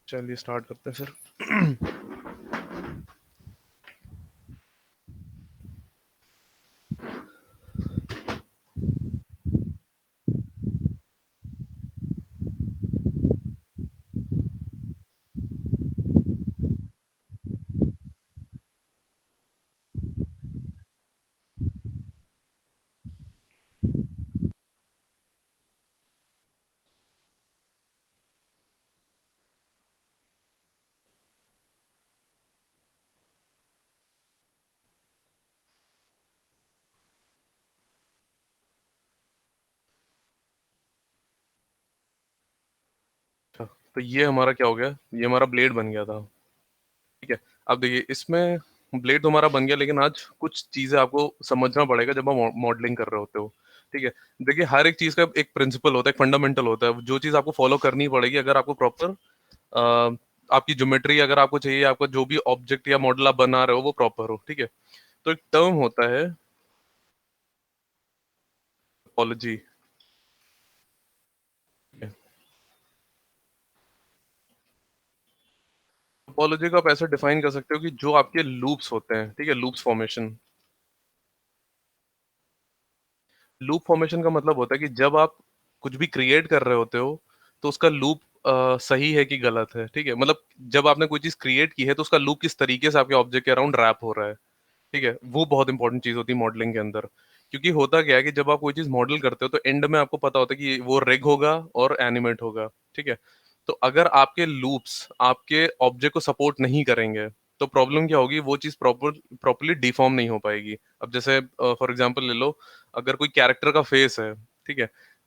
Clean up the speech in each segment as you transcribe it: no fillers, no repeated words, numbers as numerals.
चलिए स्टार्ट करते हैं फिर। अच्छा, तो ये हमारा क्या हो गया, ये हमारा ब्लेड बन गया था। ठीक है। अब देखिए इसमें ब्लेड तो हमारा बन गया, लेकिन आज कुछ चीजें आपको समझना पड़ेगा जब आप मॉडलिंग कर रहे होते हो। ठीक है। देखिए हर एक चीज का एक प्रिंसिपल होता है, एक फंडामेंटल होता है, जो चीज आपको फॉलो करनी पड़ेगी अगर आपको प्रॉपर आपकी ज्योमेट्री अगर आपको चाहिए, आपका जो भी ऑब्जेक्ट या मॉडल आप बना रहे हो वो प्रॉपर हो। ठीक है। तो एक टर्म होता है टोपोलॉजी। टोपोलॉजी को आप ऐसे डिफाइन कर सकते हो कि जो आपके लूप्स होते हैं, ठीक है, लूप्स फॉर्मेशन। लूप फॉर्मेशन का मतलब होता है कि जब आप कुछ भी क्रिएट कर रहे होते हो तो उसका लूप सही है कि गलत है। ठीक है, मतलब जब आपने कोई चीज क्रिएट की है तो उसका लूप किस तरीके से आपके ऑब्जेक्ट के अराउंड रैप हो रहा है। ठीक है, वो बहुत इंपॉर्टेंट चीज होती है मॉडलिंग के अंदर। क्योंकि होता क्या है कि जब आप कोई चीज मॉडल करते हो तो एंड में आपको पता होता है कि वो रिग होगा और एनिमेट होगा। ठीक है। तो अगर आपके लूप्स आपके ऑब्जेक्ट को सपोर्ट नहीं करेंगे तो प्रॉब्लम क्या होगी, वो चीज प्रॉपरली डिफॉर्म नहीं हो पाएगी। अब जैसे फॉर एग्जांपल ले लो, अगर कोई कैरेक्टर का फेस है, ठीक है,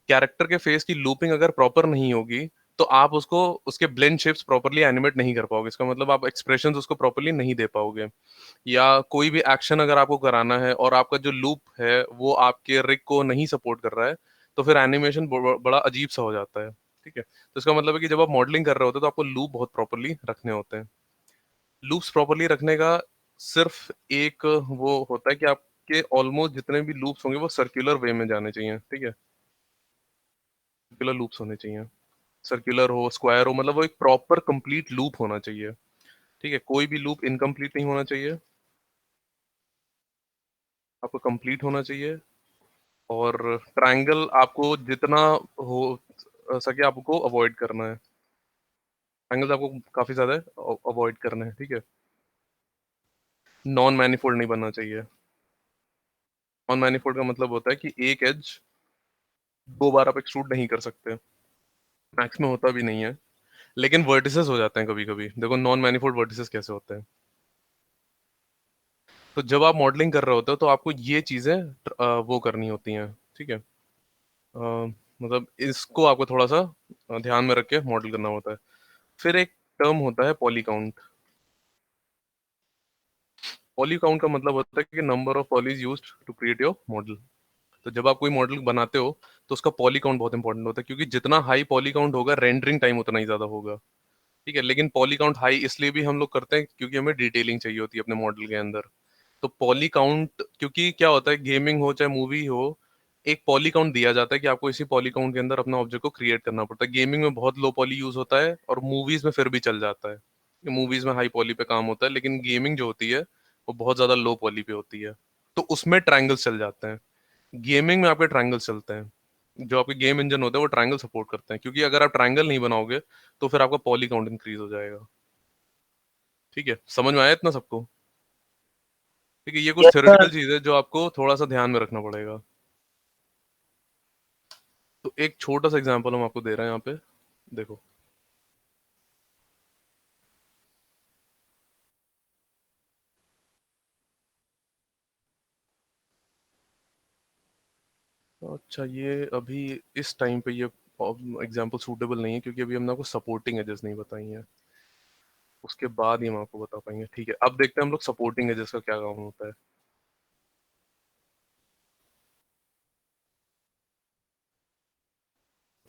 कैरेक्टर के फेस की लूपिंग अगर प्रॉपर नहीं होगी तो आप उसको उसके ब्लेंड शेप्स प्रॉपरली एनिमेट नहीं कर पाओगे। इसका मतलब आप एक्सप्रेशंस उसको प्रॉपरली नहीं दे पाओगे। या कोई भी एक्शन अगर आपको कराना है और आपका जो लूप है वो आपके रिग को नहीं सपोर्ट कर रहा है तो फिर एनिमेशन बड़ा अजीब सा हो जाता है। ठीक है, तो इसका मतलब है कि जब आप मॉडलिंग कर रहे होते हो तो आपको लूप बहुत प्रॉपरली रखने होते हैं। लूप्स प्रॉपरली रखने का सिर्फ एक वो होता है कि आपके ऑलमोस्ट जितने भी लूप्स होंगे वो सर्कुलर वे में जाने चाहिए। ठीक है, सर्कुलर लूप्स होने चाहिए। सर्कुलर हो, स्क्वायर हो, मतलब वो एक प्रॉपर कंप्लीट लूप होना चाहिए। ठीक है, कोई भी लूप इनकम्प्लीट नहीं होना चाहिए, आपको कंप्लीट होना चाहिए। और ट्रायंगल आपको जितना हो सके आपको अवॉइड करना है। ट्रायंगल्स आपको काफी ज्यादा अवॉइड करना है। ठीक है, नॉन मैनिफोल्ड नहीं बनना चाहिए। नॉन मैनिफोल्ड का मतलब होता है कि एक एज दो बार आप एक्सट्रूड नहीं कर सकते। मैक्स में होता भी नहीं है, लेकिन वर्टिसेस हो जाते हैं कभी कभी। देखो नॉन मैनिफोल्ड वर्टिसेस कैसे होते हैं। तो जब आप मॉडलिंग कर रहे होते हो तो आपको ये चीजें वो करनी होती हैं। ठीक है। मतलब इसको आपको थोड़ा सा ध्यान में रख के मॉडल करना होता है। फिर एक टर्म होता है पॉली काउंट। पॉली काउंट का मतलब होता है कि number of polys used to create your model. तो जब आप कोई मॉडल बनाते हो तो उसका पॉली काउंट बहुत इंपॉर्टेंट होता है, क्योंकि जितना हाई पॉली काउंट होगा रेंडरिंग टाइम उतना ही ज्यादा होगा। ठीक है, लेकिन पॉली काउंट हाई इसलिए भी हम लोग करते हैं क्योंकि हमें डिटेलिंग चाहिए होती है अपने मॉडल के अंदर। तो पॉली काउंट, क्योंकि क्या होता है गेमिंग हो चाहे मूवी हो, एक पॉली काउंट दिया जाता है कि आपको इसी पॉली काउंट के अंदर अपना ऑब्जेक्ट को क्रिएट करना पड़ता है। गेमिंग में बहुत लो पॉली यूज होता है और मूवीज में फिर भी चल जाता है। मूवीज में हाई पॉली पे काम होता है, लेकिन गेमिंग जो होती है वो बहुत ज्यादा लो पॉली पे होती है। तो उसमें ट्रायंगल्स चल जाते हैं। गेमिंग में आपके ट्रायंगल्स चलते हैं। जो आपके गेम इंजन होते हैं वो ट्रायंगल सपोर्ट करते हैं, क्योंकि अगर आप ट्रायंगल नहीं बनाओगे तो फिर आपका पॉली काउंट इंक्रीज हो जाएगा। ठीक है, समझ में आया इतना सबको? ठीक है, ये कुछ यस थ्योरेटिकल सर। चीज है जो आपको थोड़ा सा ध्यान में रखना पड़ेगा। तो एक छोटा सा एग्जांपल हम आपको दे रहे हैं यहाँ पे, देखो। अच्छा, ये अभी इस टाइम पे ये एग्जांपल सूटेबल नहीं है, क्योंकि अभी हमने आपको सपोर्टिंग एजेस नहीं बताई हैं। उसके बाद ही हम आपको बता पाएंगे। ठीक है, अब देखते हैं हम लोग सपोर्टिंग एजेस का क्या काम होता है।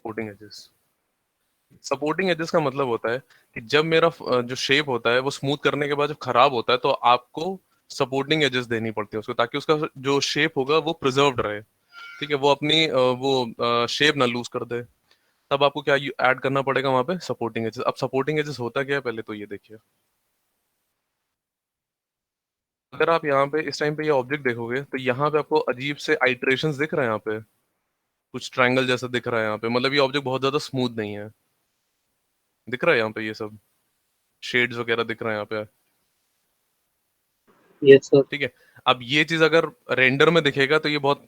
सपोर्टिंग एजेस, सपोर्टिंग एजेस का मतलब होता है कि जब मेरा जो शेप होता है वो स्मूथ करने के बाद जब खराब होता है तो आपको सपोर्टिंग एजेस देनी पड़ती है उसको, ताकि उसका जो शेप होगा वो प्रिजर्व्ड रहे। ठीक है, वो अपनी वो शेप ना लूज कर दे। तब आपको क्या ऐड करना पड़ेगा वहां पे, सपोर्टिंग एजेस। अब सपोर्टिंग एजेस होता क्या है पहले तो ये देखिए। अगर आप यहाँ पे इस टाइम पे ये ऑब्जेक्ट देखोगे तो यहाँ पे आपको अजीब से आइट्रेशंस दिख रहे हैं, यहाँ पे कुछ ट्रायंगल जैसा दिख रहा है यहाँ पे, मतलब ये ऑब्जेक्ट बहुत ज्यादा स्मूथ नहीं है। दिख रहा है यहाँ पे ये सब शेड्स वगैरह दिख रहे हैं यहाँ पे। Yes sir. ठीक है। अब ये चीज अगर रेंडर में दिखेगा तो ये बहुत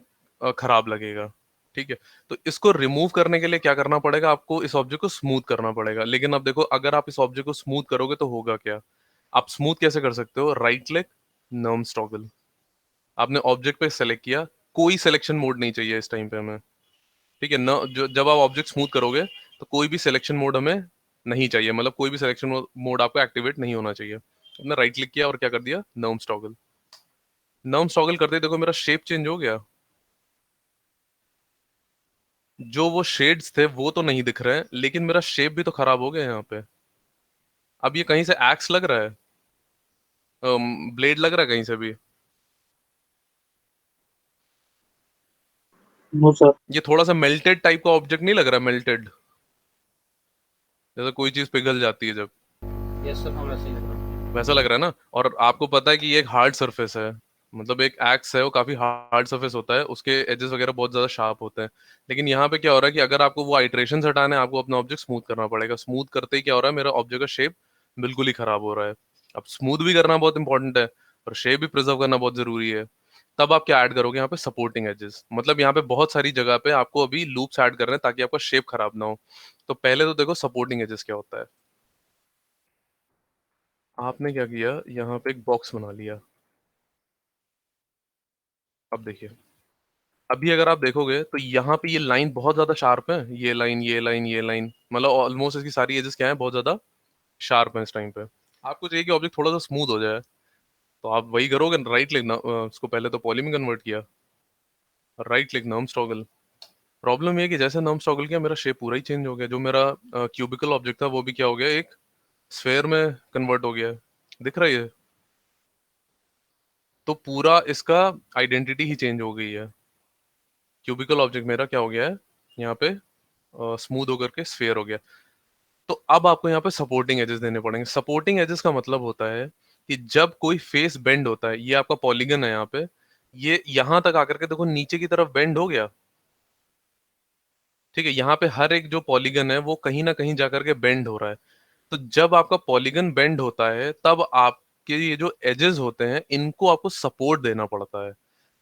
खराब लगेगा। ठीक है। तो इसको रिमूव करने के लिए क्या करना पड़ेगा, आपको इस ऑब्जेक्ट को स्मूथ करना पड़ेगा। लेकिन अब देखो, अगर आप इस ऑब्जेक्ट को स्मूथ करोगे तो होगा क्या। आप स्मूथ कैसे कर सकते हो, राइट क्लिक, नर्म्स टॉगल। आपने ऑब्जेक्ट पे सेलेक्ट किया, कोई सिलेक्शन मोड नहीं चाहिए इस टाइम पे हमें। ठीक है न, जब आप ऑब्जेक्ट स्मूथ करोगे तो कोई भी सिलेक्शन मोड हमें नहीं चाहिए, मतलब कोई भी सिलेक्शन मोड आपको एक्टिवेट नहीं होना चाहिए। आपने राइट क्लिक किया और क्या कर दिया, नर्म्स टॉगल। नर्म्स टॉगल करते ही देखो मेरा शेप चेंज हो गया। जो वो शेड्स थे वो तो नहीं दिख रहे हैं, लेकिन मेरा शेप भी तो खराब हो गया यहाँ पे। अब ये कहीं से एक्स लग रहा है, ब्लेड लग रहा है कहीं से भी। No sir. ये थोड़ा सा मेल्टेड टाइप का ऑब्जेक्ट नहीं लग रहा, मेल्टेड, जैसे कोई चीज पिघल जाती है जब, यस सर, हमें सही लग रहा है। वैसा लग रहा है ना। और आपको पता है कि ये एक हार्ड सरफेस है, मतलब एक एक्स है वो काफी हार्ड सरफेस होता है, उसके एजेस वगैरह बहुत ज्यादा शार्प होते हैं। लेकिन यहाँ पे क्या हो रहा है कि अगर आपको वो आइट्रेशन हटाना है, आपको अपना ऑब्जेक्ट स्मूथ करना पड़ेगा। स्मूथ करते ही क्या हो रहा है, मेरा ऑब्जेक्ट का शेप बिल्कुल ही खराब हो रहा है। अब स्मूथ भी करना बहुत इंपॉर्टेंट है और शेप भी प्रिजर्व करना बहुत जरूरी है। तब आप क्या ऐड करोगे यहाँ पे, सपोर्टिंग एजेस। मतलब यहाँ पे बहुत सारी जगह पे आपको अभी लूप्स ऐड करने हैं ताकि आपका शेप खराब ना हो। तो पहले तो देखो सपोर्टिंग एजेस क्या होता है। आपने क्या किया, यहाँ पे एक बॉक्स बना लिया। अब देखिए, अभी अगर आप देखोगे तो यहाँ पे ये लाइन बहुत ज्यादा शार्प है, ये लाइन, ये लाइन, ये लाइन, मतलब ऑलमोस्ट इसकी सारी एजेस क्या है, बहुत ज्यादा शार्प है इस टाइम पे। आपको चाहिए कि ऑब्जेक्ट थोड़ा सा स्मूथ हो जाए, तो आप वही करोगे, राइट क्लिक ना, उसको पहले तो पॉली में कन्वर्ट किया, right click, norms toggle. Problem ये है कि जैसे नर्म्स टॉगल किया मेरा शेप पूरा ही चेंज हो गया। जो मेरा क्यूबिकल ऑब्जेक्ट था वो भी क्या हो गया, एक स्फेयर में कन्वर्ट हो गया। दिख रहा है ये, तो पूरा इसका आइडेंटिटी ही चेंज हो गई है। क्यूबिकल ऑब्जेक्ट मेरा क्या हो गया है, यहाँ पे स्मूथ होकर के स्फेयर हो गया। तो अब आपको यहाँ पे सपोर्टिंग एजेस देने पड़ेंगे। सपोर्टिंग एजेस का मतलब होता है कि जब कोई फेस बेंड होता है, ये आपका पॉलीगन है यहाँ पे, ये यहां तक आकर के देखो नीचे की तरफ बेंड हो गया। ठीक है, यहाँ पे हर एक जो पॉलीगन है वो कहीं ना कहीं जाकर के बेंड हो रहा है। तो जब आपका पॉलीगन बेंड होता है तब आपके ये जो एजेस होते हैं इनको आपको सपोर्ट देना पड़ता है,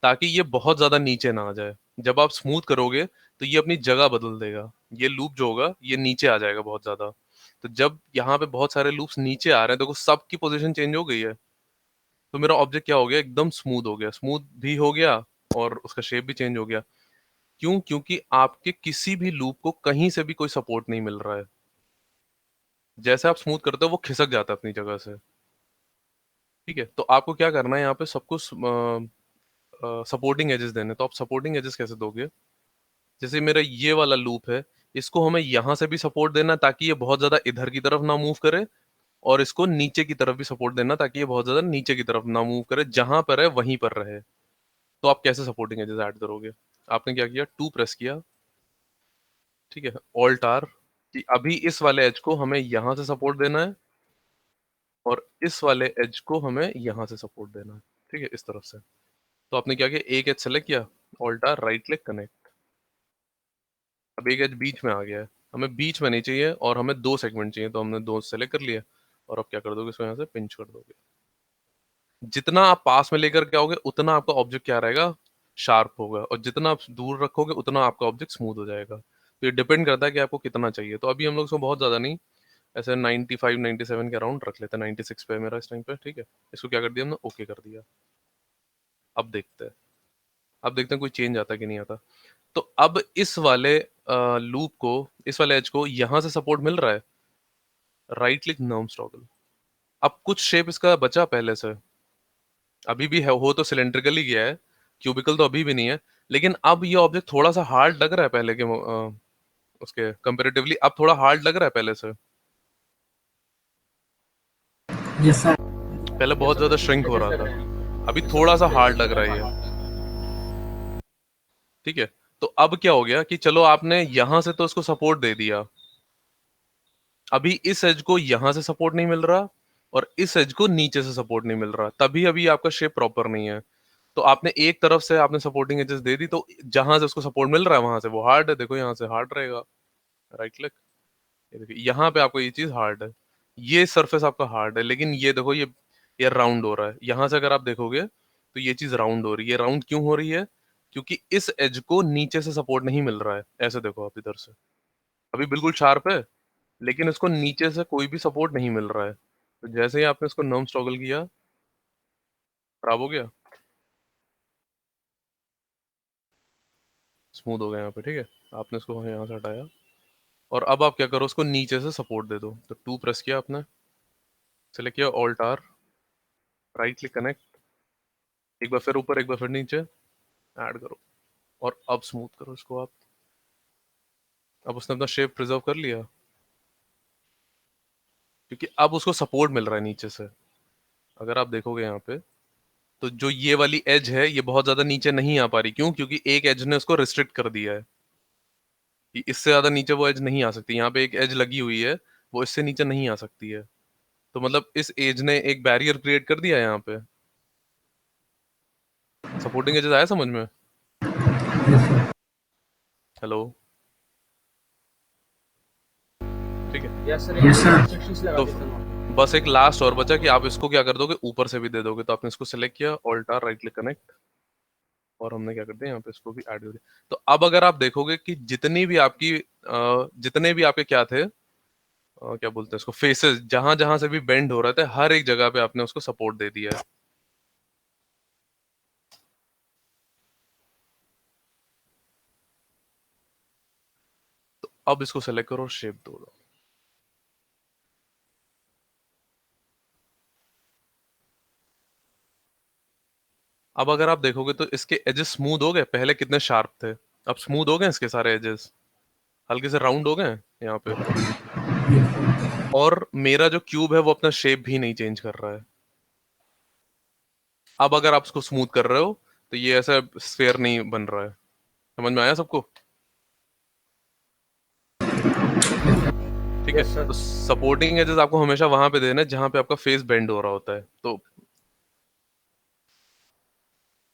ताकि ये बहुत ज्यादा नीचे ना आ जाए। जब आप स्मूथ करोगे तो ये अपनी जगह बदल देगा, ये लूप जो होगा ये नीचे आ जाएगा बहुत ज्यादा। तो जब यहाँ पे बहुत सारे लूप्स नीचे आ रहे हैं, देखो सबकी पोजीशन चेंज हो गई है, तो मेरा ऑब्जेक्ट क्या हो गया, एकदम स्मूथ हो गया, स्मूथ भी हो गया और उसका शेप भी चेंज हो गया। क्यों, क्योंकि आपके किसी भी लूप को कहीं से भी कोई सपोर्ट नहीं मिल रहा है। जैसे आप स्मूथ करते हो वो खिसक जाता है अपनी जगह से। ठीक है, तो आपको क्या करना है, यहाँ पे सबको सपोर्टिंग एजेस देने। तो आप सपोर्टिंग एजेस कैसे दोगे, जैसे मेरा ये वाला लूप है, इसको हमें यहाँ से भी सपोर्ट देना ताकि ये बहुत ज्यादा इधर की तरफ ना मूव करे, और इसको नीचे की तरफ भी सपोर्ट देना ताकि ये बहुत ज्यादा नीचे की तरफ ना मूव करे, जहां पर है वहीं पर रहे। तो आप कैसे सपोर्टिंग एजेस ऐड करोगे, आपने क्या किया, टू प्रेस किया। ठीक है, ऑल्ट आर, कि अभी इस वाले एज को हमें यहाँ से सपोर्ट देना है और इस वाले एज को हमें यहाँ से सपोर्ट देना है। ठीक है, इस तरफ से। तो आपने क्या किया, एक एज सेलेक्ट किया, alt R, right click, connect. अब एक एज बीच में आ गया है, हमें बीच में नहीं चाहिए और हमें दो सेगमेंट चाहिए, तो हमने दो सेलेक्ट कर लिया। और अब क्या कर दोगे, इसको यहाँ से पिंच कर दोगे। जितना आप पास में लेकर के आओगे उतना आपका ऑब्जेक्ट क्या रहेगा, शार्प होगा, और जितना आप दूर रखोगे उतना आपका ऑब्जेक्ट स्मूथ हो जाएगा। तो ये डिपेंड करता है कि आपको कितना चाहिए। तो अभी हम लोग इसको बहुत ज़्यादा नहीं, ऐसे 95 97 के अराउंड रख लेते हैं, 96 पे है मेरा इस टाइम पे। ठीक है, इसको क्या कर दिया हमने, ओके कर दिया। अब देखते हैं, अब देखते हैं कोई चेंज आता है कि नहीं आता। तो अब इस वाले लूप को, इस वाले एज को यहाँ से सपोर्ट मिल रहा है, राइट क्लिक, नर्म्स टॉगल। अब कुछ शेप इसका बचा पहले से, अभी भी है, हो तो सिलेंड्रिकल ही गया है, क्यूबिकल तो अभी भी नहीं है। लेकिन अब ये ऑब्जेक्ट थोड़ा सा हार्ड लग रहा है पहले के उसके कंपेरेटिवली, अब थोड़ा हार्ड लग रहा है पहले से। Yes sir. पहले बहुत ज्यादा श्रिंक हो रहा था, अभी थोड़ा सा हार्ड लग रहा है ये। ठीक है, तो अब क्या हो गया कि चलो आपने यहां से तो इसको सपोर्ट दे दिया, अभी इस एज को यहां से सपोर्ट नहीं मिल रहा और इस एज को नीचे से सपोर्ट नहीं मिल रहा, तभी अभी आपका शेप प्रॉपर नहीं है। तो आपने एक तरफ से आपने सपोर्टिंग एजेस दे दी, तो जहां से उसको सपोर्ट मिल रहा है वहां से वो हार्ड है, देखो यहाँ से हार्ड रहेगा, राइट क्लिक, ये देखिए यहाँ पे आपको ये चीज हार्ड है, ये सरफेस आपका हार्ड है, लेकिन ये देखो ये राउंड हो रहा है, यहाँ से अगर आप देखोगे तो ये चीज राउंड हो रही है। राउंड क्यों हो रही है? क्योंकि इस एज को नीचे से सपोर्ट नहीं मिल रहा है। ऐसे देखो आप इधर से, अभी बिल्कुल शार्प है, लेकिन इसको नीचे से कोई भी सपोर्ट नहीं मिल रहा है। तो जैसे ही आपने इसको नर्म टॉगल किया, खराब हो गया, स्मूथ हो गया यहाँ पे, ठीक है। आपने इसको यहाँ से हटाया और अब आप क्या करो, उसको नीचे से सपोर्ट दे दो। तो 2 प्रेस किया आपने, सेलेक्ट किया alt R, right click connect, एक बार फिर ऊपर एक बार फिर नीचे, ऐड करो और अब स्मूथ करो इसको आप। अब उसने अपना शेप प्रिजर्व कर लिया, क्योंकि अब उसको सपोर्ट मिल रहा है नीचे से। अगर आप देखोगे यहाँ पे, तो जो ये वाली एज है ये बहुत ज्यादा नीचे नहीं आ पा रही, क्यों? क्योंकि एक एज ने उसको रिस्ट्रिक्ट कर दिया है कि इससे ज्यादा नीचे वो एज नहीं आ सकती। यहाँ पे एक एज लगी हुई है, वो इससे नीचे नहीं आ सकती है। तो मतलब इस एज ने एक बैरियर क्रिएट कर दिया है यहाँ पे। सपोर्टिंग एजेस आया समझ में? Yes, sir. हेलो, ठीक है। Yes sir, Yes, sir. Restrictions लगा तो देता हूँ आपको। बस एक लास्ट और बचा कि आप इसको क्या कर दोगे, ऊपर से भी दे दोगे। तो आपने इसको सेलेक्ट किया, alt R, right click connect, और हमने क्या कर दिया यहाँ पे इसको भी ऐड कर दिया। तो अब अगर आप देखोगे कि जितनी भी आपकी जितने भी आपके क्या थे, क्या बोलते हैं इसको, फेसेस, जहां जहां से भी बेंड हो रहे थे, हर एक जगह पे आपने उसको सपोर्ट दे दिया है। तो अब इसको सेलेक्ट करो, शेप दो। अब अगर आप देखोगे तो इसके एजेस स्मूथ हो गए, पहले कितने शार्प थे, अब स्मूथ हो गए इसके सारे एजेस, हल्के से राउंड हो गए यहाँ पे। Yes, sir. और मेरा जो क्यूब है वो अपना शेप भी नहीं चेंज कर रहा है। अब अगर आप उसको स्मूथ कर रहे हो तो ये ऐसा स्फेयर नहीं बन रहा है। समझ में आया सबको? ठीक है। Yes sir. तो सपोर्टिंग एजेस आपको हमेशा वहां पे देना है जहां पे आपका फेस बेंड हो रहा होता है। तो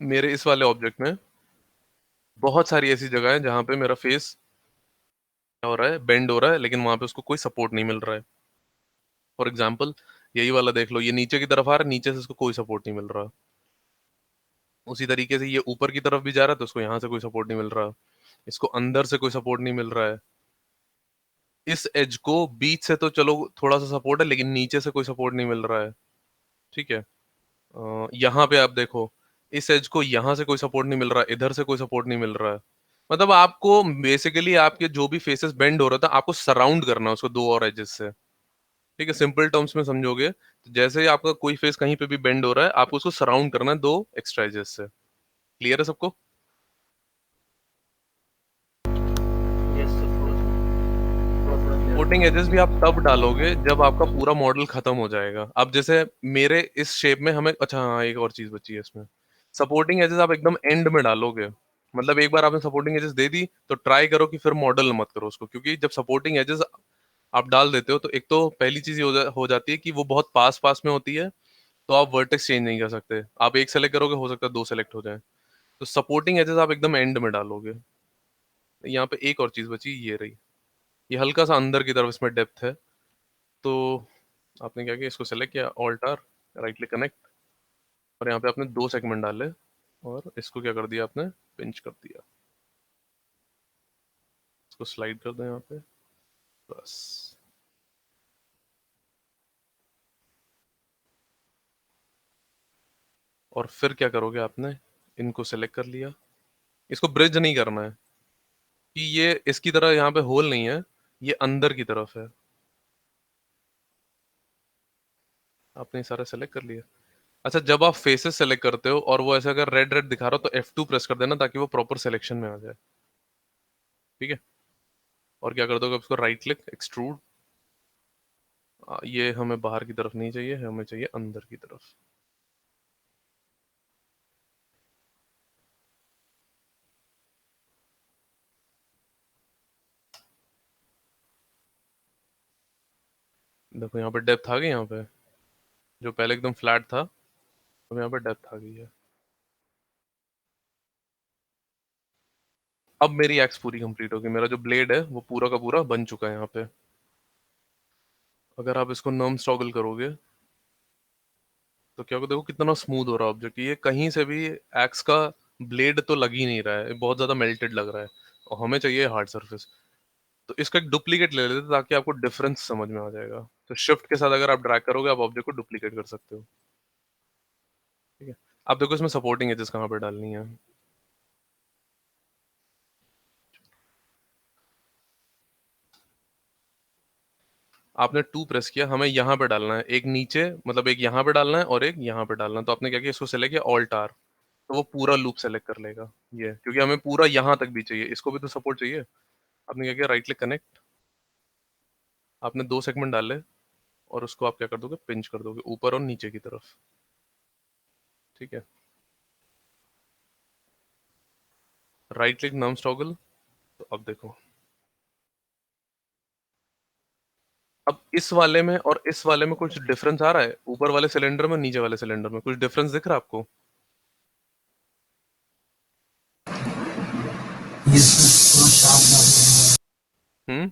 मेरे इस वाले ऑब्जेक्ट में बहुत सारी ऐसी जगह है जहां पे मेरा फेस क्या हो रहा है, बेंड हो रहा है, लेकिन वहां पे उसको कोई सपोर्ट नहीं मिल रहा है। फॉर एग्जाम्पल, यही वाला देख लो, ये नीचे की तरफ आ रहा है, नीचे से इसको कोई सपोर्ट नहीं मिल रहा। उसी तरीके से ये ऊपर की तरफ भी जा रहा है, तो उसको यहाँ से कोई सपोर्ट नहीं मिल रहा, इसको अंदर से कोई सपोर्ट नहीं मिल रहा है। इस एज को बीच से तो चलो थोड़ा सा सपोर्ट है, लेकिन नीचे से कोई सपोर्ट नहीं मिल रहा है। ठीक है। यहाँ पे आप देखो, इस एज को यहाँ से कोई सपोर्ट नहीं मिल रहा, इधर से कोई सपोर्ट नहीं मिल रहा है। मतलब आपको बेसिकली आपके जो भी फेसेस बेंड हो रहा था, आपको सराउंड करना है उसको दो और एजेस से। ठीक है, सिंपल टर्म्स में समझोगे तो जैसे ही आपका कोई फेस कहीं पे भी बेंड हो रहा है, आपको उसको सराउंड करना है दो एक्स्ट्रा एजेस से। क्लियर है सबको? यस सर, थोड़ा थोड़ा क्लियर सपोर्टिंग है। एजेस भी आप तब डालोगे जब आपका पूरा मॉडल खत्म हो जाएगा। अब जैसे मेरे इस शेप में हमें, अच्छा हाँ, एक और चीज बची है इसमें। सपोर्टिंग एजेस आप एकदम एंड में डालोगे। मतलब एक बार आपने सपोर्टिंग एजेस दे दी तो ट्राई करो कि फिर मॉडल मत करो उसको, क्योंकि जब सपोर्टिंग एजेस आप डाल देते हो तो एक तो पहली चीज ये हो जाती है कि वो बहुत पास पास में होती है, तो आप वर्टेक्स चेंज नहीं कर सकते। आप एक सेलेक्ट करोगे, हो सकता है दो सेलेक्ट हो जाए। तो सपोर्टिंग एजेस आप एकदम एंड में डालोगे। यहाँ पे एक और चीज बची, ये रही, ये हल्का सा अंदर की तरफ इसमें डेप्थ है। तो आपने क्या किया, इसको सेलेक्ट किया, alt R, right click connect, और यहाँ पे आपने दो सेगमेंट डाले और इसको क्या कर दिया आपने, पिंच कर दिया। इसको स्लाइड कर दो यहाँ पे, बस। और फिर क्या करोगे आपने, इनको सेलेक्ट कर लिया, इसको ब्रिज नहीं करना है कि ये इसकी तरह यहाँ पे होल नहीं है, ये अंदर की तरफ है। आपने ये सारा सेलेक्ट कर लिया। अच्छा, जब आप फेसेस सेलेक्ट करते हो और वो ऐसे अगर रेड रेड दिखा रहा हो तो F2 प्रेस कर देना, ताकि वो प्रॉपर सिलेक्शन में आ जाए। ठीक है। और क्या कर दोगे, इसको राइट क्लिक, एक्सट्रूड। ये हमें बाहर की तरफ नहीं चाहिए, हमें चाहिए अंदर की तरफ। देखो यहाँ पे डेप्थ आ गई, यहाँ पे जो पहले एकदम फ्लैट था, अब यहाँ पे डेप्थ आ गई है। अब मेरी एक्स पूरी कंप्लीट होगी, मेरा जो ब्लेड है वो पूरा का पूरा बन चुका है यहाँ पे। अगर आप इसको नर्म्स टॉगल करोगे तो क्या होगा, देखो कितना स्मूथ हो रहा है ऑब्जेक्ट। ये कहीं से भी एक्स का ब्लेड तो लग ही नहीं रहा है, बहुत ज्यादा मेल्टेड लग रहा है, और हमें चाहिए हार्ड सरफेस। तो इसका एक डुप्लीकेट ले लेते हैं ताकि आपको डिफरेंस समझ में आ जाएगा। तो शिफ्ट के साथ अगर आप ड्रैग करोगे, आप ऑब्जेक्ट को डुप्लीकेट कर सकते हो। ठीक है, आप देखो इसमें सपोर्टिंग एजेस कहाँ पे डालनी है। आपने 2 प्रेस किया, हमें यहाँ पे डालना है, एक नीचे मतलब एक यहाँ पे डालना है और एक यहाँ पे डालना है। तो आपने क्या किया, इसको सेलेक्ट किया ऑल्ट आर, तो वो पूरा लूप सेलेक्ट कर लेगा ये, क्योंकि हमें पूरा यहाँ तक भी चाहिए, इसको भी तो सपोर्ट चाहिए। आपने क्या किया, राइट क्लिक कनेक्ट, आपने 2 सेगमेंट डाले और उसको आप क्या कर दोगे, पिंच कर दोगे ऊपर और नीचे की तरफ। ठीक है, राइट क्लिक नर्म्स टॉगल। तो अब देखो, अब इस वाले में और इस वाले में कुछ डिफरेंस आ रहा है, ऊपर वाले सिलेंडर में नीचे वाले सिलेंडर में कुछ डिफरेंस दिख रहा है आपको? यस सर, थोड़ा शार्प डाल रहे हम्म,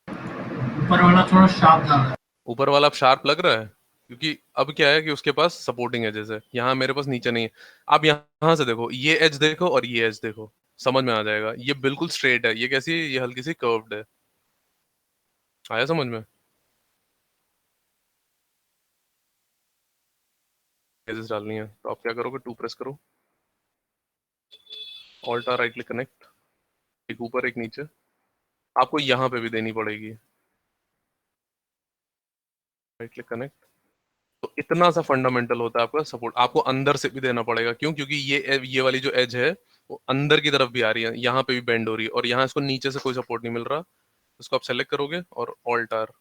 हैं। ऊपर वाला थोड़ा शार्प डाल रहा है। ऊपर वाला अब शार्प लग रहा है, क्योंकि अब क्या है कि उसके पास सपोर्टिंग एजेस है, यहाँ मेरे पास नीचे नहीं है। आप यहाँ से देखो, ये एज देखो और ये एज देखो, समझ में आ जाएगा। ये बिल्कुल स्ट्रेट है, ये कैसी है, ये हल्की सी कर्व्ड है। आया समझ में? एजेस डालनी है तो आप क्या करोगे, 2 प्रेस करो, alt R, right click connect, एक ऊपर एक नीचे। आपको यहाँ पे भी देनी पड़ेगी, राइट क्लिक कनेक्ट। तो इतना सा फंडामेंटल होता है आपका सपोर्ट। आपको अंदर से भी देना पड़ेगा, क्यों? क्योंकि ये वाली जो एज है वो अंदर की तरफ भी आ रही है, यहाँ पे भी बेंड हो रही है, और यहाँ इसको नीचे से कोई सपोर्ट नहीं मिल रहा। इसको आप सेलेक्ट करोगे और ऑल्ट आर,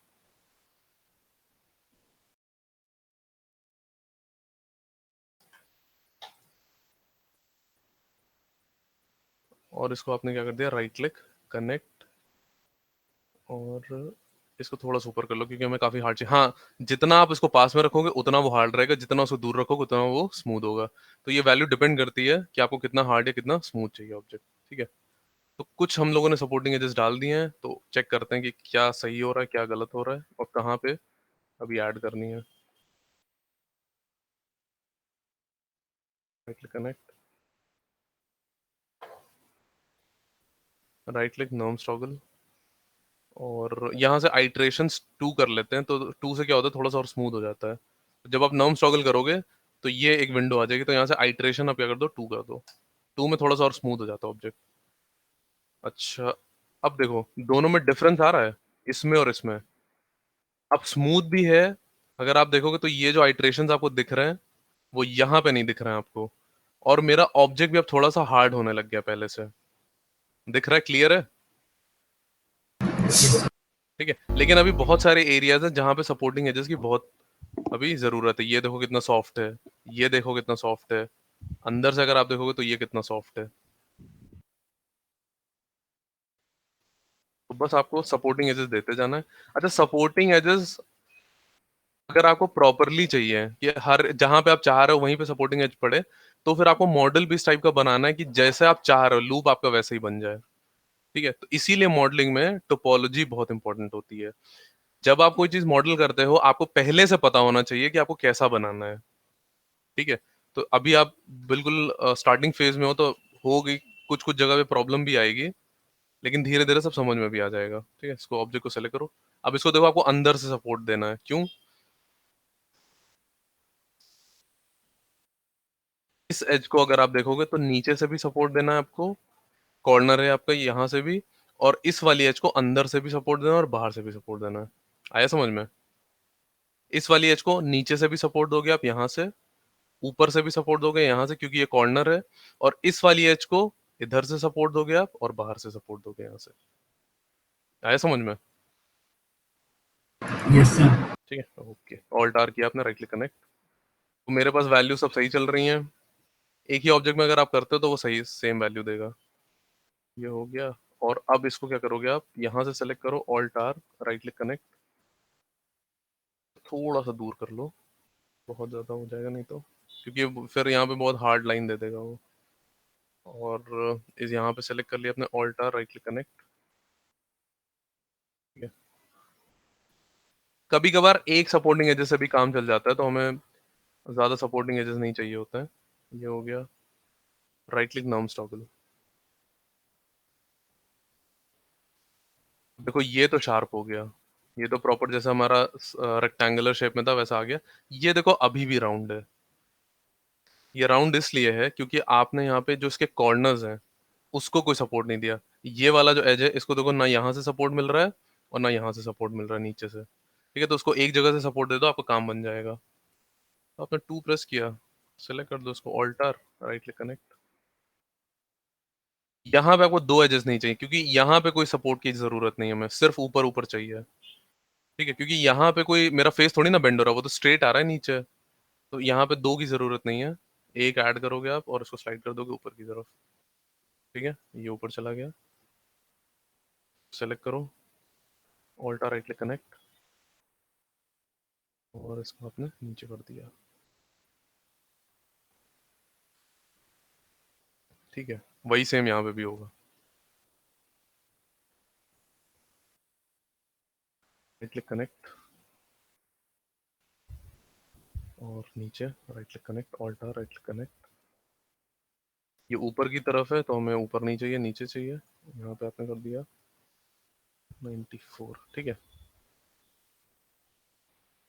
और इसको आपने क्या कर दिया, राइट क्लिक कनेक्ट, और इसको थोड़ा सा ऊपर कर लो, क्योंकि हमें काफी हार्ड चाहिए। हाँ, जितना आप इसको पास में रखोगे उतना वो हार्ड रहेगा, जितना उसको दूर रखोगे उतना वो स्मूथ होगा। तो ये वैल्यू डिपेंड करती है कि आपको कितना हार्ड या कितना स्मूथ चाहिए ऑब्जेक्ट। ठीक है, तो कुछ हम लोगों ने सपोर्टिंग एजेस डाल दिए हैं, तो चेक करते हैं कि क्या सही हो रहा है, क्या गलत हो रहा है, और कहाँ पे अभी ऐड करनी है। Right click connect, right click norms toggle, और यहाँ से आइट्रेशंस 2 कर लेते हैं, तो 2 से क्या होता है, थोड़ा सा और स्मूथ हो जाता है। तो जब आप नॉर्म्स टॉगल करोगे तो ये एक विंडो आ जाएगी, तो यहाँ से आइट्रेशन आप क्या कर दो, 2 कर दो। 2 में थोड़ा सा और स्मूथ हो जाता है ऑब्जेक्ट। अच्छा, अब देखो दोनों में डिफरेंस आ रहा है, इसमें और इसमें। अब स्मूथ भी है, अगर आप देखोगे तो ये जो आइट्रेशंस आपको दिख रहे हैं वो यहाँ पे नहीं दिख रहे हैं आपको, और मेरा ऑब्जेक्ट भी अब थोड़ा सा हार्ड होने लग गया पहले से। दिख रहा है, क्लियर है? ठीक है, लेकिन अभी बहुत सारे एरियाज हैं जहाँ पे सपोर्टिंग एजेस की बहुत अभी जरूरत है। ये देखो कितना सॉफ्ट है, ये देखो कितना सॉफ्ट है, अंदर से अगर आप देखोगे तो ये कितना सॉफ्ट है। तो बस आपको सपोर्टिंग एजेस देते जाना है। अच्छा, सपोर्टिंग एजेस अगर आपको प्रॉपरली चाहिए कि हर जहां पे आप चाह रहे हो वहीं पे सपोर्टिंग एज पड़े, तो फिर आपको मॉडल भी इस टाइप का बनाना है कि जैसे आप चाह रहे हो लूप आपका वैसे ही बन जाए। ठीक है, तो इसीलिए मॉडलिंग में टोपोलॉजी बहुत इंपॉर्टेंट होती है। जब आप कोई चीज मॉडल करते हो, आपको पहले से पता होना चाहिए कि आपको कैसा बनाना है। ठीक है, तो अभी आप बिल्कुल स्टार्टिंग फेज में हो, तो होगी कुछ कुछ जगह पे प्रॉब्लम भी आएगी, लेकिन धीरे धीरे सब समझ में भी आ जाएगा। ठीक है, इसको ऑब्जेक्ट को सेलेक्ट करो। अब इसको देखो, आपको अंदर से सपोर्ट देना है, क्यों? इस एज को अगर आप देखोगे तो नीचे से भी सपोर्ट देना है आपको, कॉर्नर है आपका यहाँ से भी, और इस वाली एज को अंदर से भी सपोर्ट देना है और बाहर से भी सपोर्ट देना है। आया समझ में? इस वाली एज को नीचे से भी सपोर्ट दोगे आप यहाँ से, ऊपर से भी सपोर्ट दोगे यहाँ से क्योंकि ये कॉर्नर है, और इस वाली एज को इधर से सपोर्ट दोगे आप और बाहर से सपोर्ट दोगे यहाँ से। आया समझ में? Yes sir. ठीक है, ओके, ऑल्ट आर किया आपने, राइट क्लिक कनेक्ट। तो मेरे पास वैल्यू सब सही चल रही हैं। एक ही ऑब्जेक्ट में अगर आप करते हो तो वो सही सेम वैल्यू देगा। ये हो गया, और अब इसको क्या करोगे, आप यहाँ से सेलेक्ट करो alt R, right click connect, थोड़ा सा दूर कर लो, बहुत ज्यादा हो जाएगा नहीं तो, क्योंकि फिर यहाँ पे बहुत हार्ड लाइन दे देगा वो। और इस यहाँ पे सेलेक्ट कर लिया अपने ऑल्टर, राइट क्लिक कनेक्ट। ठीक है, कभी कभार एक सपोर्टिंग एजेस से भी काम चल जाता है, तो हमें ज्यादा सपोर्टिंग एजेस नहीं चाहिए होते हैं। ये हो गया, राइट क्लिक नॉर्म्स टॉगल। देखो ये तो शार्प हो गया, ये तो प्रॉपर जैसा हमारा रेक्टेंगुलर शेप में था वैसा आ गया। ये देखो अभी भी राउंड है। ये राउंड इसलिए है क्योंकि आपने यहाँ पे जो इसके कॉर्नर्स हैं उसको कोई सपोर्ट नहीं दिया। ये वाला जो एज है इसको देखो, ना यहाँ से सपोर्ट मिल रहा है और ना यहाँ से सपोर्ट मिल रहा है नीचे से। ठीक है, तो उसको एक जगह से सपोर्ट दे दो, आपका काम बन जाएगा। तो आपने टू प्रेस किया, सेलेक्ट कर दो उसको, ऑल्टर, राइट क्लिक कनेक्ट। यहाँ पे आपको दो एजेस नहीं चाहिए, क्योंकि यहाँ पे कोई सपोर्ट की जरूरत नहीं है, हमें सिर्फ ऊपर ऊपर चाहिए। ठीक है, क्योंकि यहाँ पे कोई मेरा फेस थोड़ी ना बेंड हो रहा है, वो तो स्ट्रेट आ रहा है नीचे। तो यहाँ पे दो की जरूरत नहीं है, एक ऐड करोगे आप और उसको स्लाइड कर दोगे ऊपर की तरफ। ठीक है, ये ऊपर चला गया। सेलेक्ट करो, ऑल्टा, राइट क्लिक कनेक्ट, और इसको आपने नीचे कर दिया। ठीक है, वही सेम यहाँ पे भी होगा। राइट क्लिक कनेक्ट और नीचे right click connect, ऑल्टा, right click connect. ये ऊपर की तरफ है तो हमें ऊपर नहीं चाहिए, नीचे चाहिए। यहाँ पे आपने कर दिया 94। ठीक है,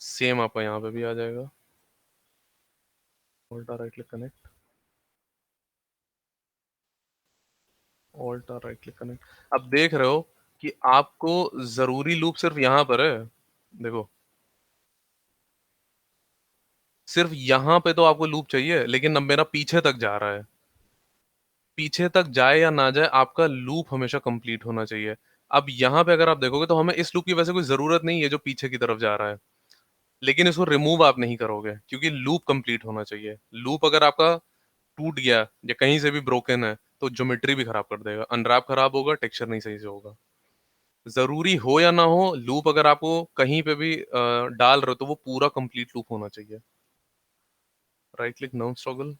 सेम आपका यहाँ पे भी आ जाएगा, ऑल्टा, right click connect, ऑल्टा, right click connect. अब देख रहे हो कि आपको जरूरी लूप सिर्फ यहाँ पर है। देखो, सिर्फ यहाँ पे तो आपको लूप चाहिए, लेकिन अब मेरा पीछे तक जा रहा है। पीछे तक जाए या ना जाए, आपका लूप हमेशा कंप्लीट होना चाहिए। अब यहाँ पे अगर आप देखोगे तो हमें इस लूप की वैसे कोई जरूरत नहीं है जो पीछे की तरफ जा रहा है, लेकिन इसको रिमूव आप नहीं करोगे क्योंकि लूप कंप्लीट होना चाहिए। लूप अगर आपका टूट गया या कहीं से भी ब्रोकन है तो ज्योमेट्री भी खराब कर देगा, अनरैप खराब होगा, टेक्सचर नहीं सही से होगा। जरूरी हो या ना हो, लूप अगर आपको कहीं पे भी डाल रहे हो तो वो पूरा कंप्लीट लूप होना चाहिए। Right click non toggle.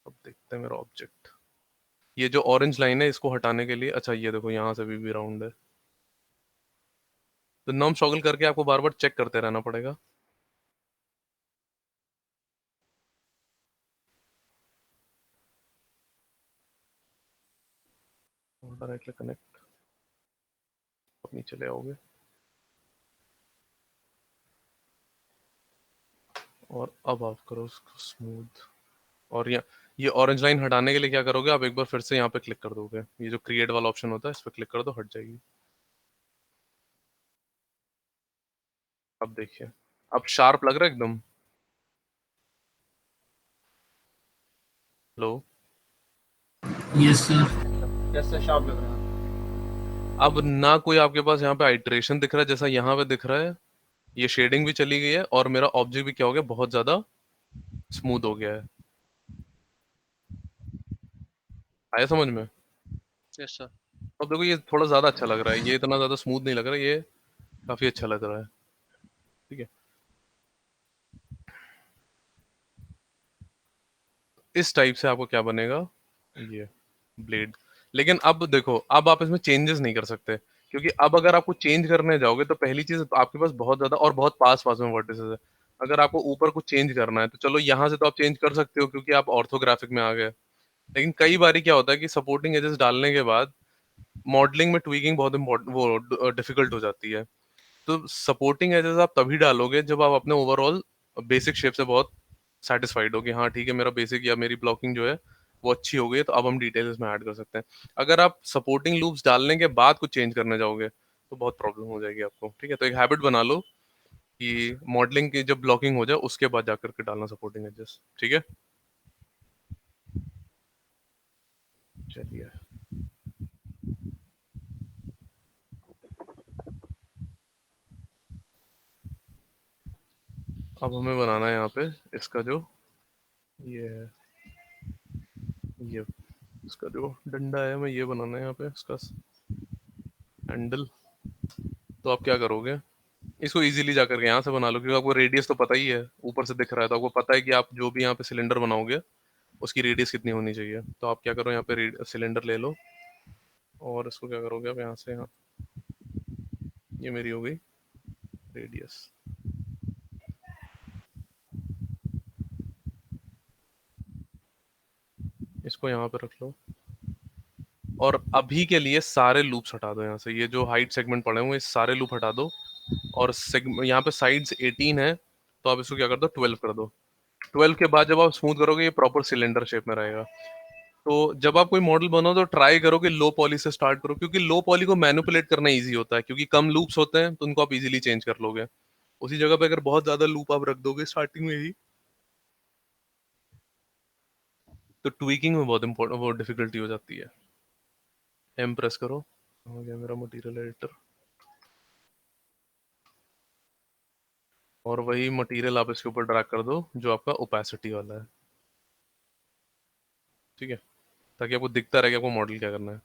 अब देखते हैं मेरा ऑब्जेक्ट। ये जो ऑरेंज लाइन है इसको हटाने के लिए, अच्छा ये देखो यहाँ से भी राउंड है, तो नॉन टॉगल करके आपको बार बार चेक करते रहना पड़ेगा। राइट क्लिक कनेक्ट, अब नीचे ले आओगे और अब आप करो उसको स्मूथ। और ये ऑरेंज लाइन हटाने के लिए क्या करोगे, आप एक बार फिर से यहाँ पे क्लिक कर दोगे, ये जो क्रिएट वाला ऑप्शन होता है इस पर क्लिक कर दो, हट जाएगी। अब देखिए, अब शार्प लग रहा है एकदम। हेलो। Yes sir. कैसे शार्प लग रहा है? अब ना कोई आपके पास यहाँ पे आइट्रेशन दिख रहा है जैसा यहाँ पे दिख रहा है, ये शेडिंग भी चली गई है और मेरा ऑब्जेक्ट भी क्या हो गया, बहुत ज्यादा स्मूथ हो गया है। आया समझ में? Yes sir. अब देखो ये थोड़ा ज्यादा अच्छा लग रहा है, ये इतना ज्यादा स्मूथ नहीं लग रहा है, ये काफी अच्छा लग रहा है। ठीक है, इस टाइप से आपको क्या बनेगा, ये ब्लेड। लेकिन अब देखो, अब आप इसमें चेंजेस नहीं कर सकते, क्योंकि अब अगर आपको चेंज करने जाओगे तो पहली चीज आपके पास बहुत ज्यादा और बहुत पास पास में वर्टिसेस है। अगर आपको ऊपर कुछ चेंज करना है तो चलो यहाँ से तो आप चेंज कर सकते हो क्योंकि आप ऑर्थोग्राफिक में आ गए। लेकिन कई बार क्या होता है कि सपोर्टिंग एजेस डालने के बाद मॉडलिंग में ट्वीकिंग बहुत इम्पोर्टेंट, वो डिफिकल्ट हो जाती है। तो सपोर्टिंग एजेस आप तभी डालोगे जब आप अपने ओवरऑल बेसिक शेप से बहुत सेटिस्फाइड हो कि हाँ ठीक है, मेरा बेसिक या मेरी ब्लॉकिंग जो है वो अच्छी हो गई है, तो अब हम डिटेल्स में ऐड कर सकते हैं। अगर आप सपोर्टिंग लूप्स डालने के बाद कुछ चेंज करने जाओगे तो बहुत प्रॉब्लम हो जाएगी आपको। ठीक है, तो एक हैबिट बना लो कि मॉडलिंग की जब ब्लॉकिंग हो जाए उसके बाद जाकर के डालना सपोर्टिंग एजेस। ठीक है, चलिए अब हमें बनाना है यहाँ पे इसका जो ये है, ये इसका जो डंडा है हमें ये बनाना है यहाँ पे इसका हैंडल। तो आप क्या करोगे, इसको इजीली जाकर के यहाँ से बना लो, क्योंकि आपको रेडियस तो पता ही है, ऊपर से दिख रहा है तो आपको पता है कि आप जो भी यहाँ पे सिलेंडर बनाओगे उसकी रेडियस कितनी होनी चाहिए। तो आप क्या करो, यहाँ पे सिलेंडर ले लो और इसको क्या करोगे आप यहाँ से, यहाँ ये मेरी हो गई रेडियस। इसको यहाँ पे रख लो और अभी के लिए सारे लूप्स हटा दो यहाँ से, ये जो हाइट सेगमेंट पड़े हुए सारे लूप हटा दो। और यहाँ पे साइड्स 18 है तो आप इसको क्या कर दो 12 कर दो। 12 के बाद जब आप स्मूथ करोगे ये प्रॉपर सिलेंडर शेप में रहेगा। तो जब आप कोई मॉडल बनाओ तो ट्राई करो कि लो पॉली से स्टार्ट करो, क्योंकि लो पॉली को मैनिपुलेट करना इजी होता है, क्योंकि कम लूप्स होते हैं तो उनको आप इजीली चेंज कर लोगे। उसी जगह पे अगर बहुत ज्यादा लूप आप रख दोगे स्टार्टिंग में ही तो ट्वीकिंग में बहुत इंपॉर्टेंट वो डिफिकल्टी हो जाती है। एम प्रेस करो, हो गया मेरा मटेरियल एडिटर। और वही मटेरियल आप इसके ऊपर ड्रैग कर दो जो आपका ओपेसिटी वाला है, ठीक है, ताकि आपको दिखता रहे कि आपको मॉडल क्या करना है।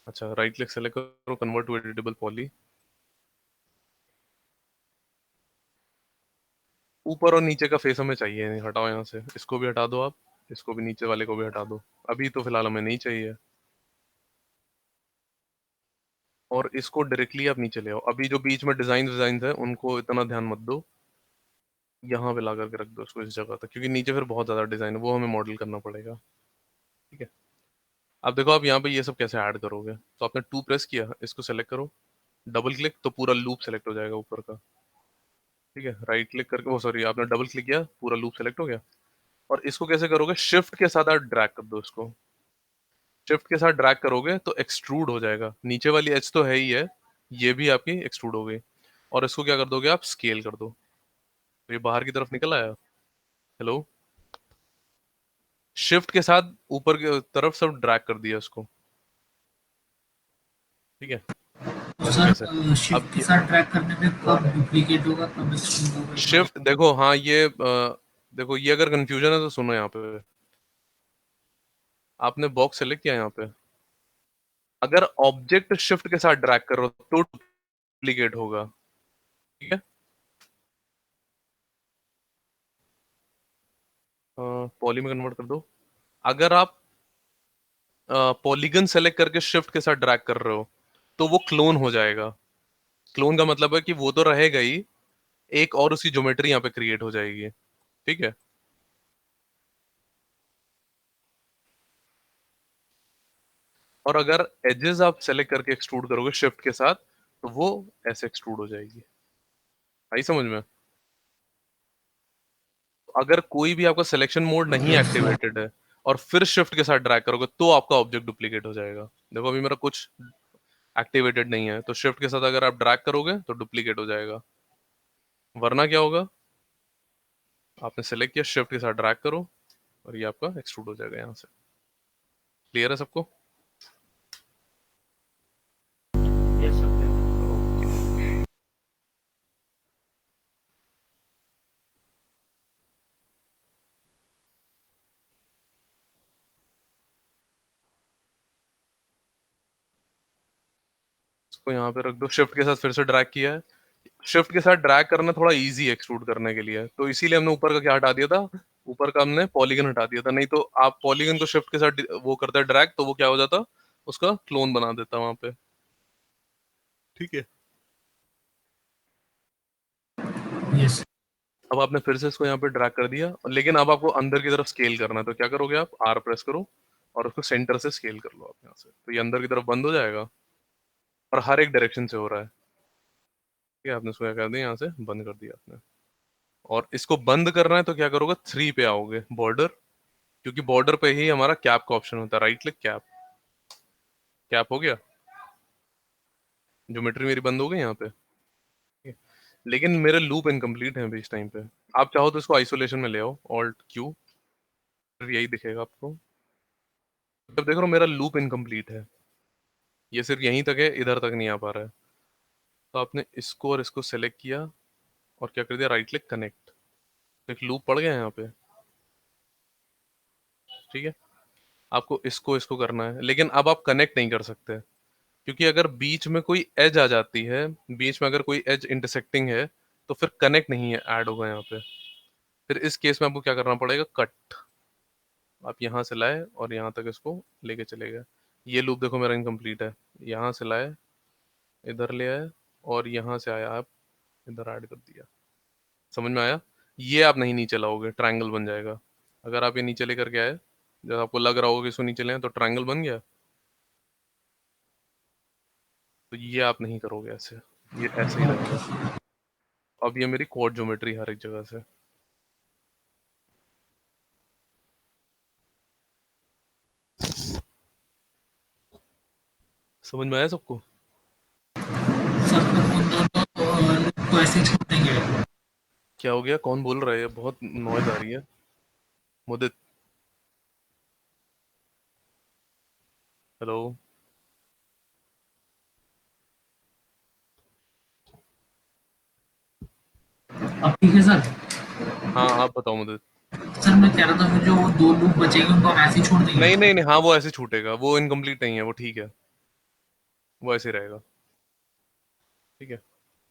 अच्छा, राइट क्लिक सेलेक्ट करो, कन्वर्ट टू एडिटेबल पॉली। ऊपर और नीचे का फेस हमें चाहिए नहीं, हटाओ यहाँ से, इसको भी हटा दो आप, इसको भी, नीचे वाले को भी हटा दो, अभी तो फिलहाल हमें नहीं चाहिए। और इसको डायरेक्टली आप नीचे ले आओ, अभी जो बीच में डिजाइन डिजाइन है उनको इतना ध्यान मत दो, यहाँ पे ला करके रख दो उसको इस जगह तक, क्योंकि नीचे फिर बहुत ज्यादा डिजाइन है वो हमें मॉडल करना पड़ेगा। ठीक है, अब देखो आप यहाँ पे ये सब कैसे ऐड करोगे। तो आपने 2 प्रेस किया, इसको सेलेक्ट करो, डबल क्लिक तो पूरा लूप सेलेक्ट हो जाएगा ऊपर का। ठीक है, राइट क्लिक करके, वो सॉरी आपने डबल क्लिक किया, पूरा लूप सेलेक्ट हो गया। और इसको कैसे करोगे, शिफ्ट के साथ आप ड्रैग कर दो इसको, शिफ्ट के साथ ड्रैग करोगे तो एक्सट्रूड हो जाएगा, नीचे वाली एज तो है ही है, ये भी आपकी एक्सट्रूड हो गई। और इसको क्या कर दोगे आप, स्केल कर दो, तो ये बाहर की तरफ निकल आया। हेलो, शिफ्ट के साथ ऊपर की तरफ सब ड्रैग कर दिया उसको। ठीक है, तो बस ऐसे। सर अब शिफ्ट के साथ ट्रैक करने पे कब डुप्लीकेट होगा, कब एक्सट्रूड होगा, ये थोड़ा शिफ्ट देखो, हाँ ये देखो, ये अगर कंफ्यूजन है तो सुनो, यहाँ पे आपने बॉक्स सेलेक्ट किया, यहाँ पे अगर ऑब्जेक्ट शिफ्ट के साथ ड्रैग करो तो डुप्लीकेट होगा। ठीक है, पॉली में कन्वर्ट कर दो। अगर आप पॉलीगन सेलेक्ट करके शिफ्ट के साथ ड्रैग कर रहे हो तो वो क्लोन हो जाएगा। क्लोन का मतलब है कि वो तो रहेगा ही, एक और उसकी ज्योमेट्री यहाँ पे क्रिएट हो जाएगी। ठीक है, और अगर एजेस आप सेलेक्ट करके एक्सट्रूड करोगे शिफ्ट के साथ तो वो ऐसे एक्सट्रूड हो जाएगी। आई समझ में। अगर कोई भी आपका सिलेक्शन मोड नहीं यस सर। एक्टिवेटेड है और फिर शिफ्ट के साथ ड्रैग करोगे तो आपका ऑब्जेक्ट डुप्लीकेट हो जाएगा। देखो अभी मेरा कुछ एक्टिवेटेड नहीं है तो शिफ्ट के साथ अगर आप ड्रैग करोगे तो डुप्लीकेट हो जाएगा, वरना क्या होगा, आपने सेलेक्ट किया, शिफ्ट के साथ ड्रैग करो और ये आपका एक्सट्रूड हो जाएगा यहाँ से। क्लियर है सबको? Yes sir. ओके, इसको यहाँ पे रख दो, शिफ्ट के साथ फिर से ड्रैग किया है। शिफ्ट के साथ ड्रैग करना थोड़ा इजी है एक्सट्रूड करने के लिए, तो इसीलिए हमने ऊपर का क्या हटा दिया था, ऊपर का हमने पॉलीगन हटा दिया था, नहीं तो आप पॉलीगन को शिफ्ट के साथ वो करते ड्रैग तो वो क्या हो जाता, उसका क्लोन बना देता वहां पे। ठीक है, यस अब आपने फिर से इसको यहाँ पे ड्रैग कर दिया, लेकिन अब आपको अंदर की तरफ स्केल करना है तो क्या करोगे आप, आर प्रेस करो और उसको सेंटर से स्केल कर लो आप यहाँ से, तो ये अंदर की तरफ बंद हो जाएगा और हर एक डायरेक्शन से हो रहा है। ठीक है, आपने इसको क्या कर दिया, यहाँ से बंद कर दिया आपने। और इसको बंद करना है तो क्या करोगे, 3 पे आओगे, बॉर्डर, क्योंकि बॉर्डर पे ही हमारा कैप का ऑप्शन होता है, राइट क्लिक कैप, कैप हो गया, ज्योमेट्री मेरी बंद हो गई यहाँ पे। ठीक है? लेकिन मेरे लूप इनकम्प्लीट है अभी इस टाइम पे, आप चाहो तो इसको आइसोलेशन में ले आओ, ऑल्ट क्यू, फिर यही दिखेगा आपको। जब देख रहे हो मेरा लूप इनकम्प्लीट है, ये सिर्फ यहीं तक है, इधर तक नहीं आ पा रहा है, तो आपने इसको और इसको सेलेक्ट किया और क्या कर दिया, राइट क्लिक कनेक्ट, एक लूप पड़ गया यहाँ पे। ठीक है, आपको इसको इसको करना है, लेकिन अब आप कनेक्ट नहीं कर सकते, क्योंकि अगर बीच में कोई एज आ जाती है, बीच में अगर कोई एज इंटरसेक्टिंग है, तो फिर कनेक्ट नहीं है, ऐड होगा यहाँ पे। फिर इस केस में आपको क्या करना पड़ेगा, कट। आप यहाँ से लाए और यहाँ तक इसको लेके चले गए। ये लूप देखो मेरा इनकम्प्लीट है। यहाँ से लाए, इधर ले आए, और यहाँ से आया आप इधर ऐड कर दिया। समझ में आया? ये आप नहीं नीचे लाओगे, ट्रायंगल बन जाएगा। अगर आप ये नीचे लेकर के आए, जब आपको लग रहा होगा कि इसको नीचे ले आए, तो ट्रायंगल बन गया। तो ये आप नहीं करोगे ऐसे, ये ऐसे ही रहेगा। अब ये मेरी कोड ज्योमेट्री हर एक जगह से। समझ में आया सबको? सर फिर उन दोनों लूप को ऐसे ही छोड़ देंगे। क्या हो गया? कौन बोल रहा है? बहुत नॉइज आ रही है। मुदित, हेलो। अब ठीक है सर। हाँ, आप बताओ मुदित। सर मैं कह रहा था फिर जो वो दो लूप बचेंगे उनको हम ऐसे ही छोड़ देंगे। नहीं नहीं नहीं, हाँ वो ऐसे छूटेगा, वो इनकम्प्लीट नहीं है, वो ठीक है, वो ऐसे रहेगा। ठीक है।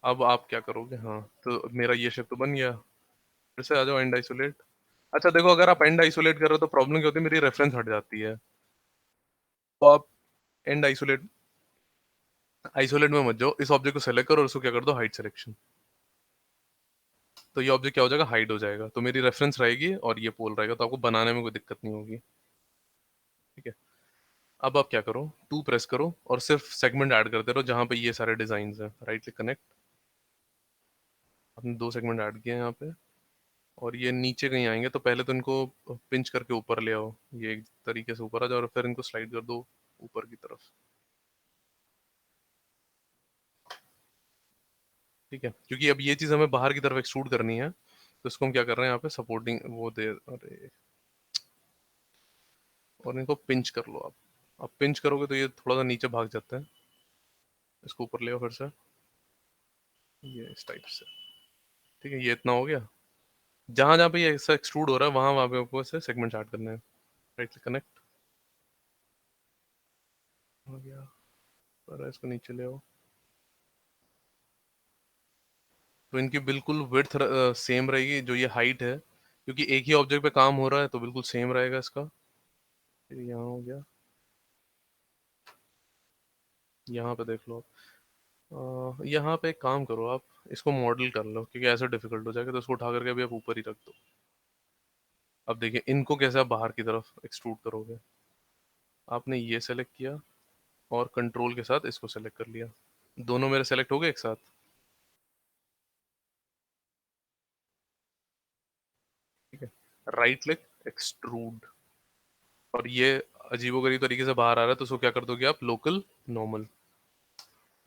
अब आप क्या करोगे? हाँ, तो मेरा ये शेप तो बन गया। फिर से आ जाओ एंड आइसोलेट। अच्छा देखो, अगर आप एंड आइसोलेट कर रहे हो तो प्रॉब्लम क्या होती है, मेरी रेफरेंस हट जाती है। तो आप एंड आइसोलेट, आइसोलेट में मत जाओ, इस ऑब्जेक्ट को सेलेक्ट करो और उसको क्या कर दो, हाइड सिलेक्शन। तो ये ऑब्जेक्ट क्या हो जाएगा, हाइड हो जाएगा। तो मेरी रेफरेंस रहेगी और ये पोल रहेगा, तो आपको बनाने में कोई दिक्कत नहीं होगी। ठीक है। अब आप क्या करो, टू प्रेस करो और सिर्फ सेगमेंट ऐड करते रहो जहां पे ये सारे डिजाइन हैं। राइट क्लिक कनेक्ट, आपने दो सेगमेंट ऐड किए हैं यहाँ पे। और ये नीचे कहीं आएंगे तो पहले तो इनको पिंच करके ऊपर ले आओ, ये एक तरीके से ऊपर आ जाओ, और फिर इनको स्लाइड कर दो ऊपर की तरफ। ठीक है, क्योंकि अब ये चीज हमें बाहर की तरफ एक्सट्रूड करनी है, तो इसको हम क्या कर रहे हैं यहाँ पे, सपोर्टिंग वो दे, अरे, और इनको पिंच कर लो आप पिंच करोगे तो ये थोड़ा सा नीचे भाग जाता है। इसको ऊपर ले आओ फिर से, ये इस टाइप से। ठीक है, ये इतना हो गया। जहां जहां पे ये ऐसा एक्सट्रूड हो रहा है, वहां वहां पे आपको ऐसे सेगमेंट ऐड करने हैं। राइट क्लिक कनेक्ट, हो गया। और इसको नीचे ले आओ, तो इनकी बिल्कुल विड्थ सेम रहेगी, जो ये हाइट है, क्योंकि एक ही ऑब्जेक्ट पे काम हो रहा है तो बिल्कुल सेम रहेगा इसका। फिर यहाँ हो गया, यहाँ पे देख लो। यहाँ पे एक काम करो, आप इसको मॉडल कर लो, क्योंकि ऐसा डिफिकल्ट हो जाएगा, तो इसको उठा करके अभी आप ऊपर ही रख दो। अब देखिए इनको कैसे आप बाहर की तरफ एक्सट्रूड करोगे। आपने ये सेलेक्ट किया और कंट्रोल के साथ इसको सेलेक्ट कर लिया, दोनों मेरे सेलेक्ट हो गए एक साथ। ठीक है, राइट क्लिक, एक्सट्रूड, और ये अजीबोगरीब तरीके से बाहर आ रहा है, तो उसको क्या कर दोगे आप, लोकल नॉर्मल।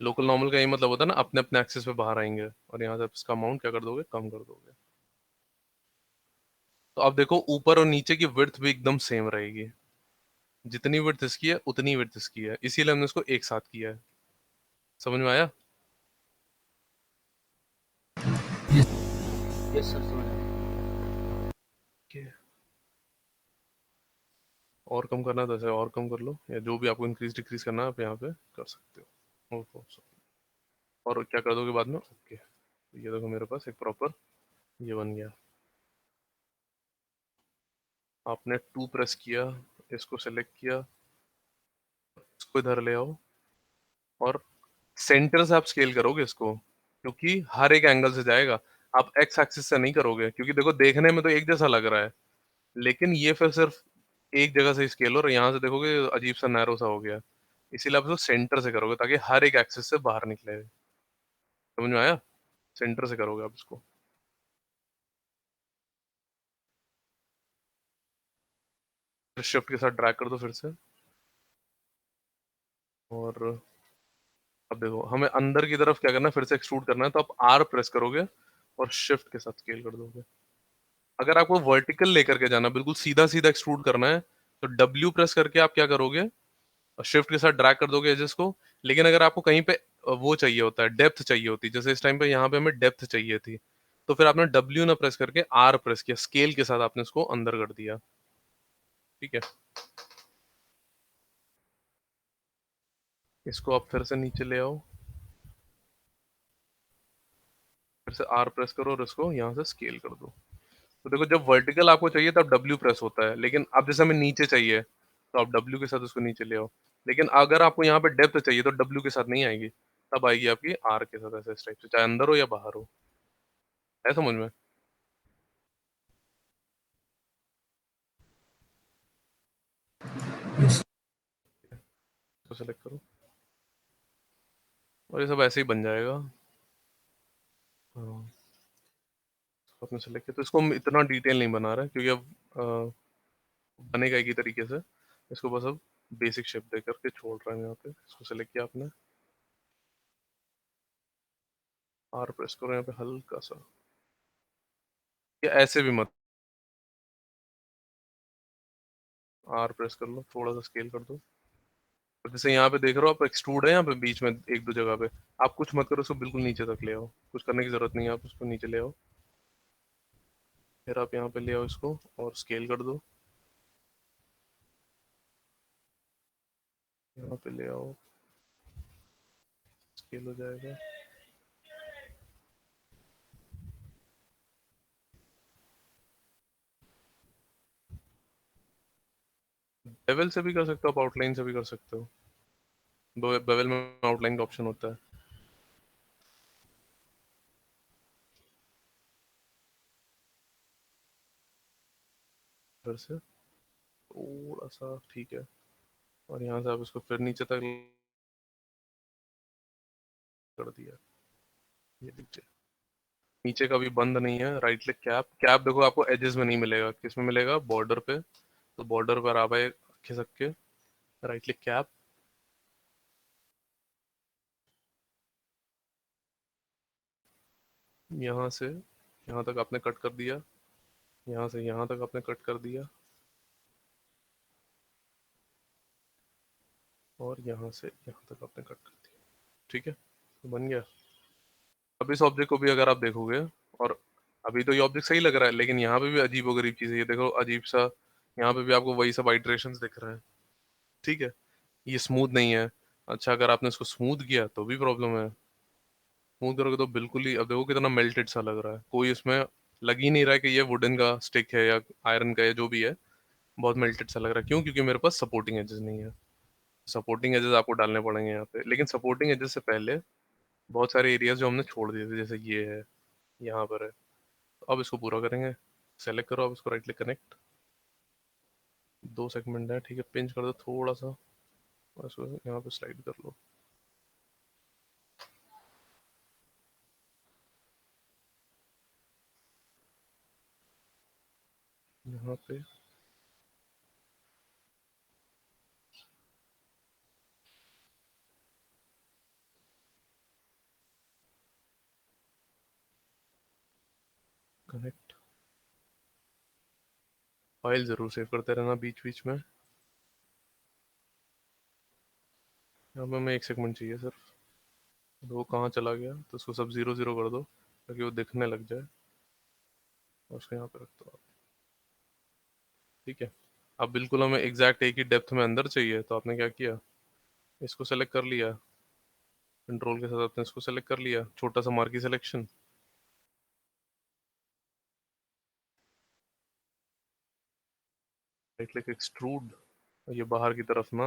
लोकल नॉर्मल का ये मतलब होता है ना, अपने अपने एक्सिस पे बाहर आएंगे, और यहाँ से आप इसका अमाउंट क्या कर दोगे, कम कर दोगे। तो अब देखो ऊपर और नीचे की विड्थ भी एकदम सेम रहेगी, जितनी विड्थ इसकी है उतनी विड्थ इसकी है, इसीलिए हमने इसको एक साथ किया है। समझ में आया? यस सर समझ आया। Okay. और कम करना है तो ऐसे और कम कर लो, या जो भी आपको इंक्रीज डिक्रीज करना है आप यहाँ पे कर सकते हो। और क्या कर दोगे बाद में, ओके। ये देखो मेरे पास एक प्रॉपर ये बन गया। आपने टू प्रेस किया, इसको सेलेक्ट किया, इसको इधर ले आओ, और सेंटर से आप स्केल करोगे इसको, क्योंकि हर एक एंगल से जाएगा। आप एक्स एक्सिस से नहीं करोगे, क्योंकि देखो देखने में तो एक जैसा लग रहा है, लेकिन ये फिर सिर्फ एक जगह से स्केल हो, और यहाँ से देखोगे अजीब सा नैरो सा हो गया। इसीलिए आप इसको सेंटर से करोगे, ताकि हर एक एक्सिस से बाहर निकले। समझ में आया? सेंटर से करोगे आप इसको। फिर शिफ्ट के साथ ड्रैग कर दो फिर से, और अब देखो हमें अंदर की तरफ क्या करना है, फिर से एक्सट्रूड करना है, तो आप आर प्रेस करोगे और शिफ्ट के साथ स्केल कर दोगे। अगर आपको वर्टिकल लेकर के जाना, बिल्कुल सीधा सीधा एक्सट्रूड करना है, तो डब्ल्यू प्रेस करके आप क्या करोगे, शिफ्ट के साथ ड्रैग कर दोगे एजेस को। लेकिन अगर आपको कहीं पे वो चाहिए होता है, डेप्थ चाहिए होती है, जैसे इस टाइम पे यहाँ पे हमें डेप्थ चाहिए थी, तो फिर आपने डब्ल्यू ना प्रेस करके आर प्रेस किया, स्केल के साथ आपने इसको अंदर कर दिया। ठीक है, इसको आप फिर से नीचे ले आओ, फिर से R प्रेस करो और इसको यहाँ से स्केल कर दो। तो देखो जब वर्टिकल आपको चाहिए तब W प्रेस होता है, लेकिन अब जैसे हमें नीचे चाहिए तो आप W के साथ उसको नीचे ले आओ। लेकिन अगर आपको यहाँ पे डेप्थ चाहिए तो W के साथ नहीं आएगी, तब आएगी आपकी R के साथ, ऐसे इस टाइप से, चाहे अंदर हो या बाहर हो। है समझ में? yes, तो सेलेक्ट करो और ये सब ऐसे ही बन जाएगा। हाँ, इसको आपने सेलेक्ट किया, तो इसको हम इतना डिटेल नहीं बना रहे क्योंकि अब बनेगा एक ही तरीके से। इसको बस अब बेसिक शेप दे करके छोड़ रहे हैं यहाँ पे। इसको सेलेक्ट किया आपने, R प्रेस करो यहाँ पे हल्का सा, या ऐसे भी मत, R प्रेस कर लो, थोड़ा सा स्केल कर दो। तो जैसे यहाँ पे देख रहे हो आप, एक्सट्रूड है यहाँ पे बीच में एक दो जगह पे, आप कुछ मत करो, उसको बिल्कुल नीचे तक ले आओ, कुछ करने की जरूरत नहीं है, आप उसको नीचे ले आओ। फिर आप यहाँ पे ले आओ इसको और स्केल कर दो, यहाँ पे ले आओ, स्केल हो जाएगा। बेवल से भी कर सकते हो आप, आउटलाइन से भी कर सकते हो, बेवल में आउटलाइन का ऑप्शन होता है। फिर से थोड़ा सा, ठीक है, और यहाँ से आप इसको फिर नीचे तक कर दिया। ये नीचे, नीचे का भी बंद नहीं है। राइट क्लिक कैप, कैप देखो आपको एजेस में नहीं मिलेगा, किस में मिलेगा? बॉर्डर पे। तो बॉर्डर पर आप आए खिसक के, राइट क्लिक कैप, यहाँ से यहाँ तक आपने कट कर दिया, यहाँ से यहाँ तक आपने कट कर दिया, और यहाँ से यहाँ तक आपने कट कर दिया। ठीक है, तो बन गया। अब इस ऑब्जेक्ट को भी अगर आप देखोगे, और अभी तो ये ऑब्जेक्ट सही लग रहा है, लेकिन यहाँ पे भी अजीबोगरीब चीज़ है, ये देखो अजीब सा, यहाँ पे भी आपको वही सब आइट्रेशंस दिख रहे हैं। ठीक है, ये स्मूथ नहीं है। अच्छा, अगर आपने इसको स्मूथ किया तो भी प्रॉब्लम है, स्मूथ करोगे तो बिल्कुल ही, अब देखो कितना मेल्टेड सा लग रहा है, कोई इसमें लग ही नहीं रहा है कि ये वुडन का स्टिक है या आयरन का, या जो भी है। बहुत मेल्टेड सा लग रहा है, क्यों? क्योंकि मेरे पास सपोर्टिंग एजेस नहीं है। सपोर्टिंग एजेस आपको डालने पड़ेंगे यहाँ पे, लेकिन सपोर्टिंग एजेस से पहले बहुत सारे एरियाज जो हमने छोड़ दिए थे, जैसे ये है, यहाँ पर है, तो अब इसको पूरा करेंगे। सेलेक्ट करो, अब इसको राइट क्लिक कनेक्ट, दो सेगमेंट है, ठीक है, पिंच कर दो थोड़ा सा, और इसको यहाँ पे स्लाइड कर लो। यहाँ पे कनेक्ट, फाइल जरूर सेव करते रहना बीच बीच में। यहाँ पे हमें एक सेगमेंट चाहिए सिर्फ, तो वो कहाँ चला गया? तो उसको सब जीरो जीरो कर दो ताकि वो दिखने लग जाए, और उसको यहाँ पे रख दो आप। ठीक है, अब बिल्कुल हमें एग्जैक्ट एक ही डेप्थ में अंदर चाहिए, तो आपने क्या किया, इसको सेलेक्ट कर लिया, कंट्रोल के साथ आपने इसको सेलेक्ट कर लिया, छोटा सा marquee selection, right click extrude, ये बाहर की तरफ ना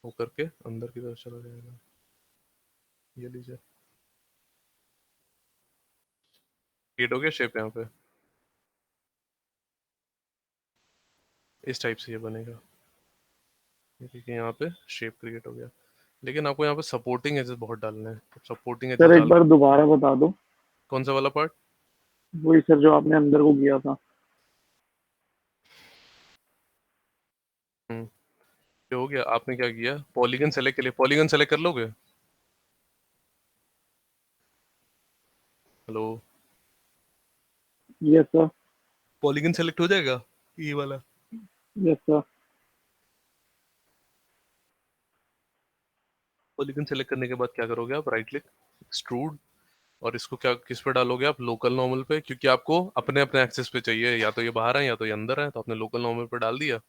हो करके अंदर की तरफ चला जाएगा। ये लीजिए, क्रिएट हो गया शेप यहाँ पे, इस टाइप से ये बनेगा। ये देखिए यहाँ पे शेप क्रिएट हो गया, लेकिन आपको यहाँ पे सपोर्टिंग एजेस बहुत डालने हैं, तो सपोर्टिंग एजेस सर एक डाल, बार दोबारा बता दो। कौन सा वाला पार्ट? वही सर जो आपने अंदर को किया था। ये हो गया। आपने क्या किया, पॉलीगन सेलेक्ट के लिए पॉलीगन सेलेक्ट कर लोगे? Hello, yes sir. Polygon select हो जाएगा ये वाला? Yes sir. पॉलीगन सेलेक्ट करने के बाद क्या करोगे आप, राइट क्लिक एक्सट्रूड, और इसको क्या किस पे डालोगे आप, लोकल नॉर्मल पे, क्योंकि आपको अपने अपने एक्सेस पे चाहिए, या तो ये बाहर है या तो ये अंदर है, तो आपने लोकल नॉर्मल पे डाल दिया।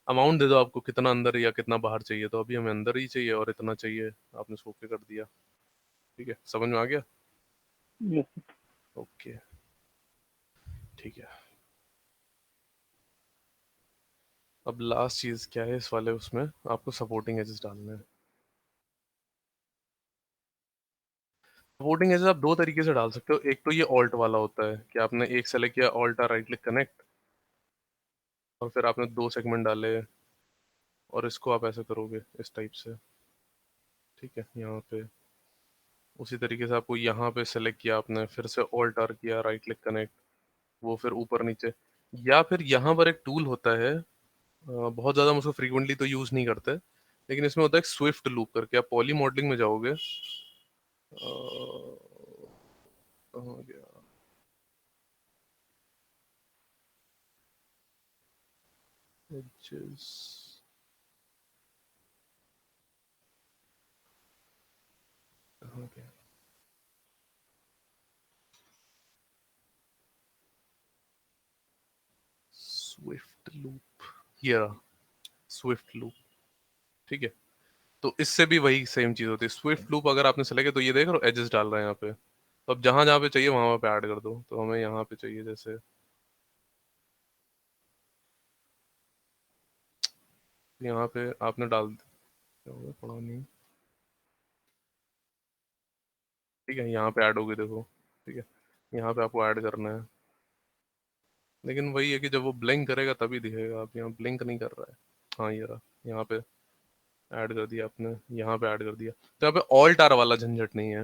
अमाउंट दे दो आपको कितना अंदर या कितना बाहर चाहिए, तो अभी हमें अंदर ही चाहिए और इतना चाहिए, आपने इसको ओके कर दिया। ठीक है, समझ में आ गया? Yes sir. ओके ठीक है। अब लास्ट चीज क्या है इस वाले उसमें, आपको सपोर्टिंग एजेस डालने हैं। सपोर्टिंग एजेस आप दो तरीके से डाल सकते हो। एक तो ये ऑल्ट वाला होता है कि आपने एक सेलेक्ट किया, ऑल्ट राइट क्लिक कनेक्ट, और फिर आपने दो सेगमेंट डाले और इसको आप ऐसे करोगे इस टाइप से। ठीक है, यहाँ पे उसी तरीके से आपको यहाँ पे सेलेक्ट किया आपने, फिर से ऑल्ट आर किया, राइट क्लिक कनेक्ट, वो फिर ऊपर नीचे। या फिर यहाँ पर एक टूल होता है, बहुत ज़्यादा हम उसको फ्रीक्वेंटली तो यूज़ नहीं करते, लेकिन इसमें होता है एक स्विफ्ट लूप करके। आप पॉली मॉडलिंग में जाओगे, कहाँ गया, edges, कहाँ गया, स्विफ्ट लूप, ये रहा स्विफ्ट लूप। ठीक है, तो इससे भी वही सेम चीज़ होती है। स्विफ्ट लूप अगर आपने सेलेक्ट किया तो ये देख रहे हो एजेस डाल रहा है यहाँ पे, तो अब जहाँ जहाँ पे चाहिए वहां पे ऐड कर दो। तो हमें यहाँ पे चाहिए जैसे, यहाँ पे आपने डाल दिया, पढ़ा नहीं। ठीक है, यहाँ पे ऐड होगी देखो। ठीक है, यहाँ पे आपको ऐड करना है, लेकिन वही है कि जब वो ब्लिंक करेगा तभी दिखेगा। आप यहाँ ब्लिंक नहीं कर रहा है। हाँ ये रहा, यहाँ पे ऐड कर दिया आपने, यहाँ पे ऐड कर दिया। तो यहाँ पे ऑल्ट आर वाला झंझट नहीं है।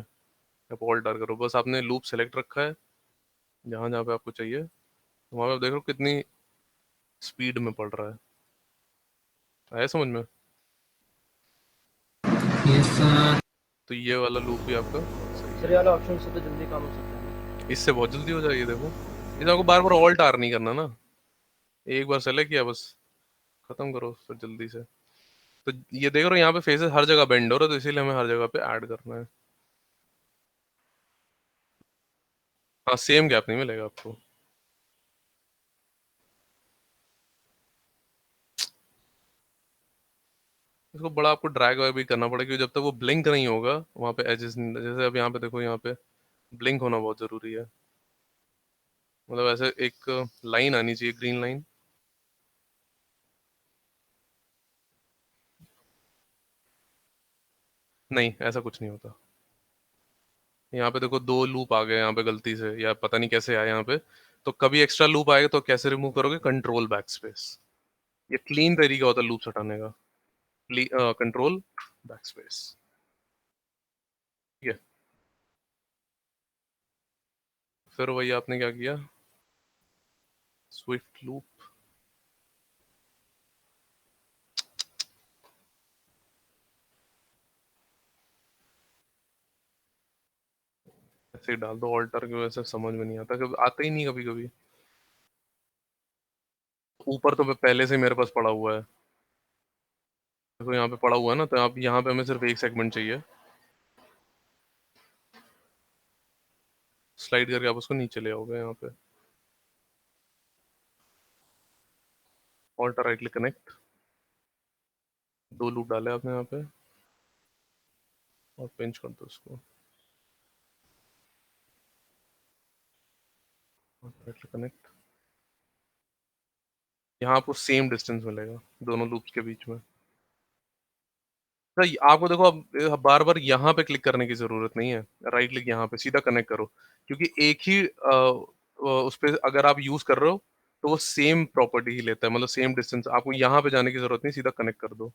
आप ऑल्ट आर करो, बस आपने लूप सेलेक्ट रखा है जहाँ जहाँ पे आपको चाहिए, तो वहाँ पे आप देख लो कितनी स्पीड में पड़ रहा है। आया समझ में? Yes sir. तो ये वाला लूप भी आपका सही सर है। ये वाला ऑप्शन से तो जल्दी काम हो सकता है। इससे बहुत जल्दी हो जाएगी देखो। इसे आपको बार बार ऑल्ट आर नहीं करना ना, एक बार सेलेक्ट किया बस, खत्म करो फिर जल्दी से। तो ये देख रहे हो यहाँ पे फेसेस हर जगह बेंड हो रहा है, तो इसीलिए हमें हर जगह पे ऐड करना है। हाँ, सेम गैप नहीं मिलेगा आपको। इसको बड़ा आपको ड्रैग भी करना पड़ेगा, क्योंकि जब तक वो ब्लिंक नहीं होगा वहाँ पे एजेस, जैसे अब यहाँ पे देखो, यहाँ पे ब्लिंक होना बहुत जरूरी है। मतलब ऐसे एक लाइन आनी चाहिए, ग्रीन लाइन। नहीं, ऐसा कुछ नहीं होता। यहाँ पे देखो दो लूप आ गए यहाँ पे गलती से, या पता नहीं कैसे आए यहाँ पे। तो कभी एक्स्ट्रा लूप आएगा तो कैसे रिमूव करोगे? Control back space. ये क्लीन तरीका होता है लूप हटाने का, कंट्रोल बैक स्पेस। ठीक है, फिर वही आपने क्या किया, स्विफ्ट लूप ऐसे ही डाल दो। ऑल्टर की वजह से समझ में नहीं आता, कभी आता ही नहीं कभी कभी। ऊपर तो पहले से मेरे पास पड़ा हुआ है, देखो यहाँ पे पड़ा हुआ है ना, तो आप यहाँ पे हमें सिर्फ एक सेगमेंट चाहिए। स्लाइड करके आप उसको नीचे ले आओगे यहाँ पे, ऑल्टर राइट क्लिक कनेक्ट, दो लूप डाले आपने यहाँ पे, और पिंच कर दो उसको, राइट क्लिक कनेक्ट। यहाँ आपको सेम डिस्टेंस मिलेगा दोनों लूप्स के बीच में। तो आपको देखो अब बार बार यहाँ पे क्लिक करने की जरूरत नहीं है, राइट क्लिक यहाँ पे सीधा कनेक्ट करो, क्योंकि एक ही उस पे अगर आप यूज कर रहे हो तो वो सेम प्रॉपर्टी ही लेता है, मतलब सेम डिस्टेंस। आपको यहाँ पे जाने की जरूरत नहीं, सीधा कनेक्ट कर दो,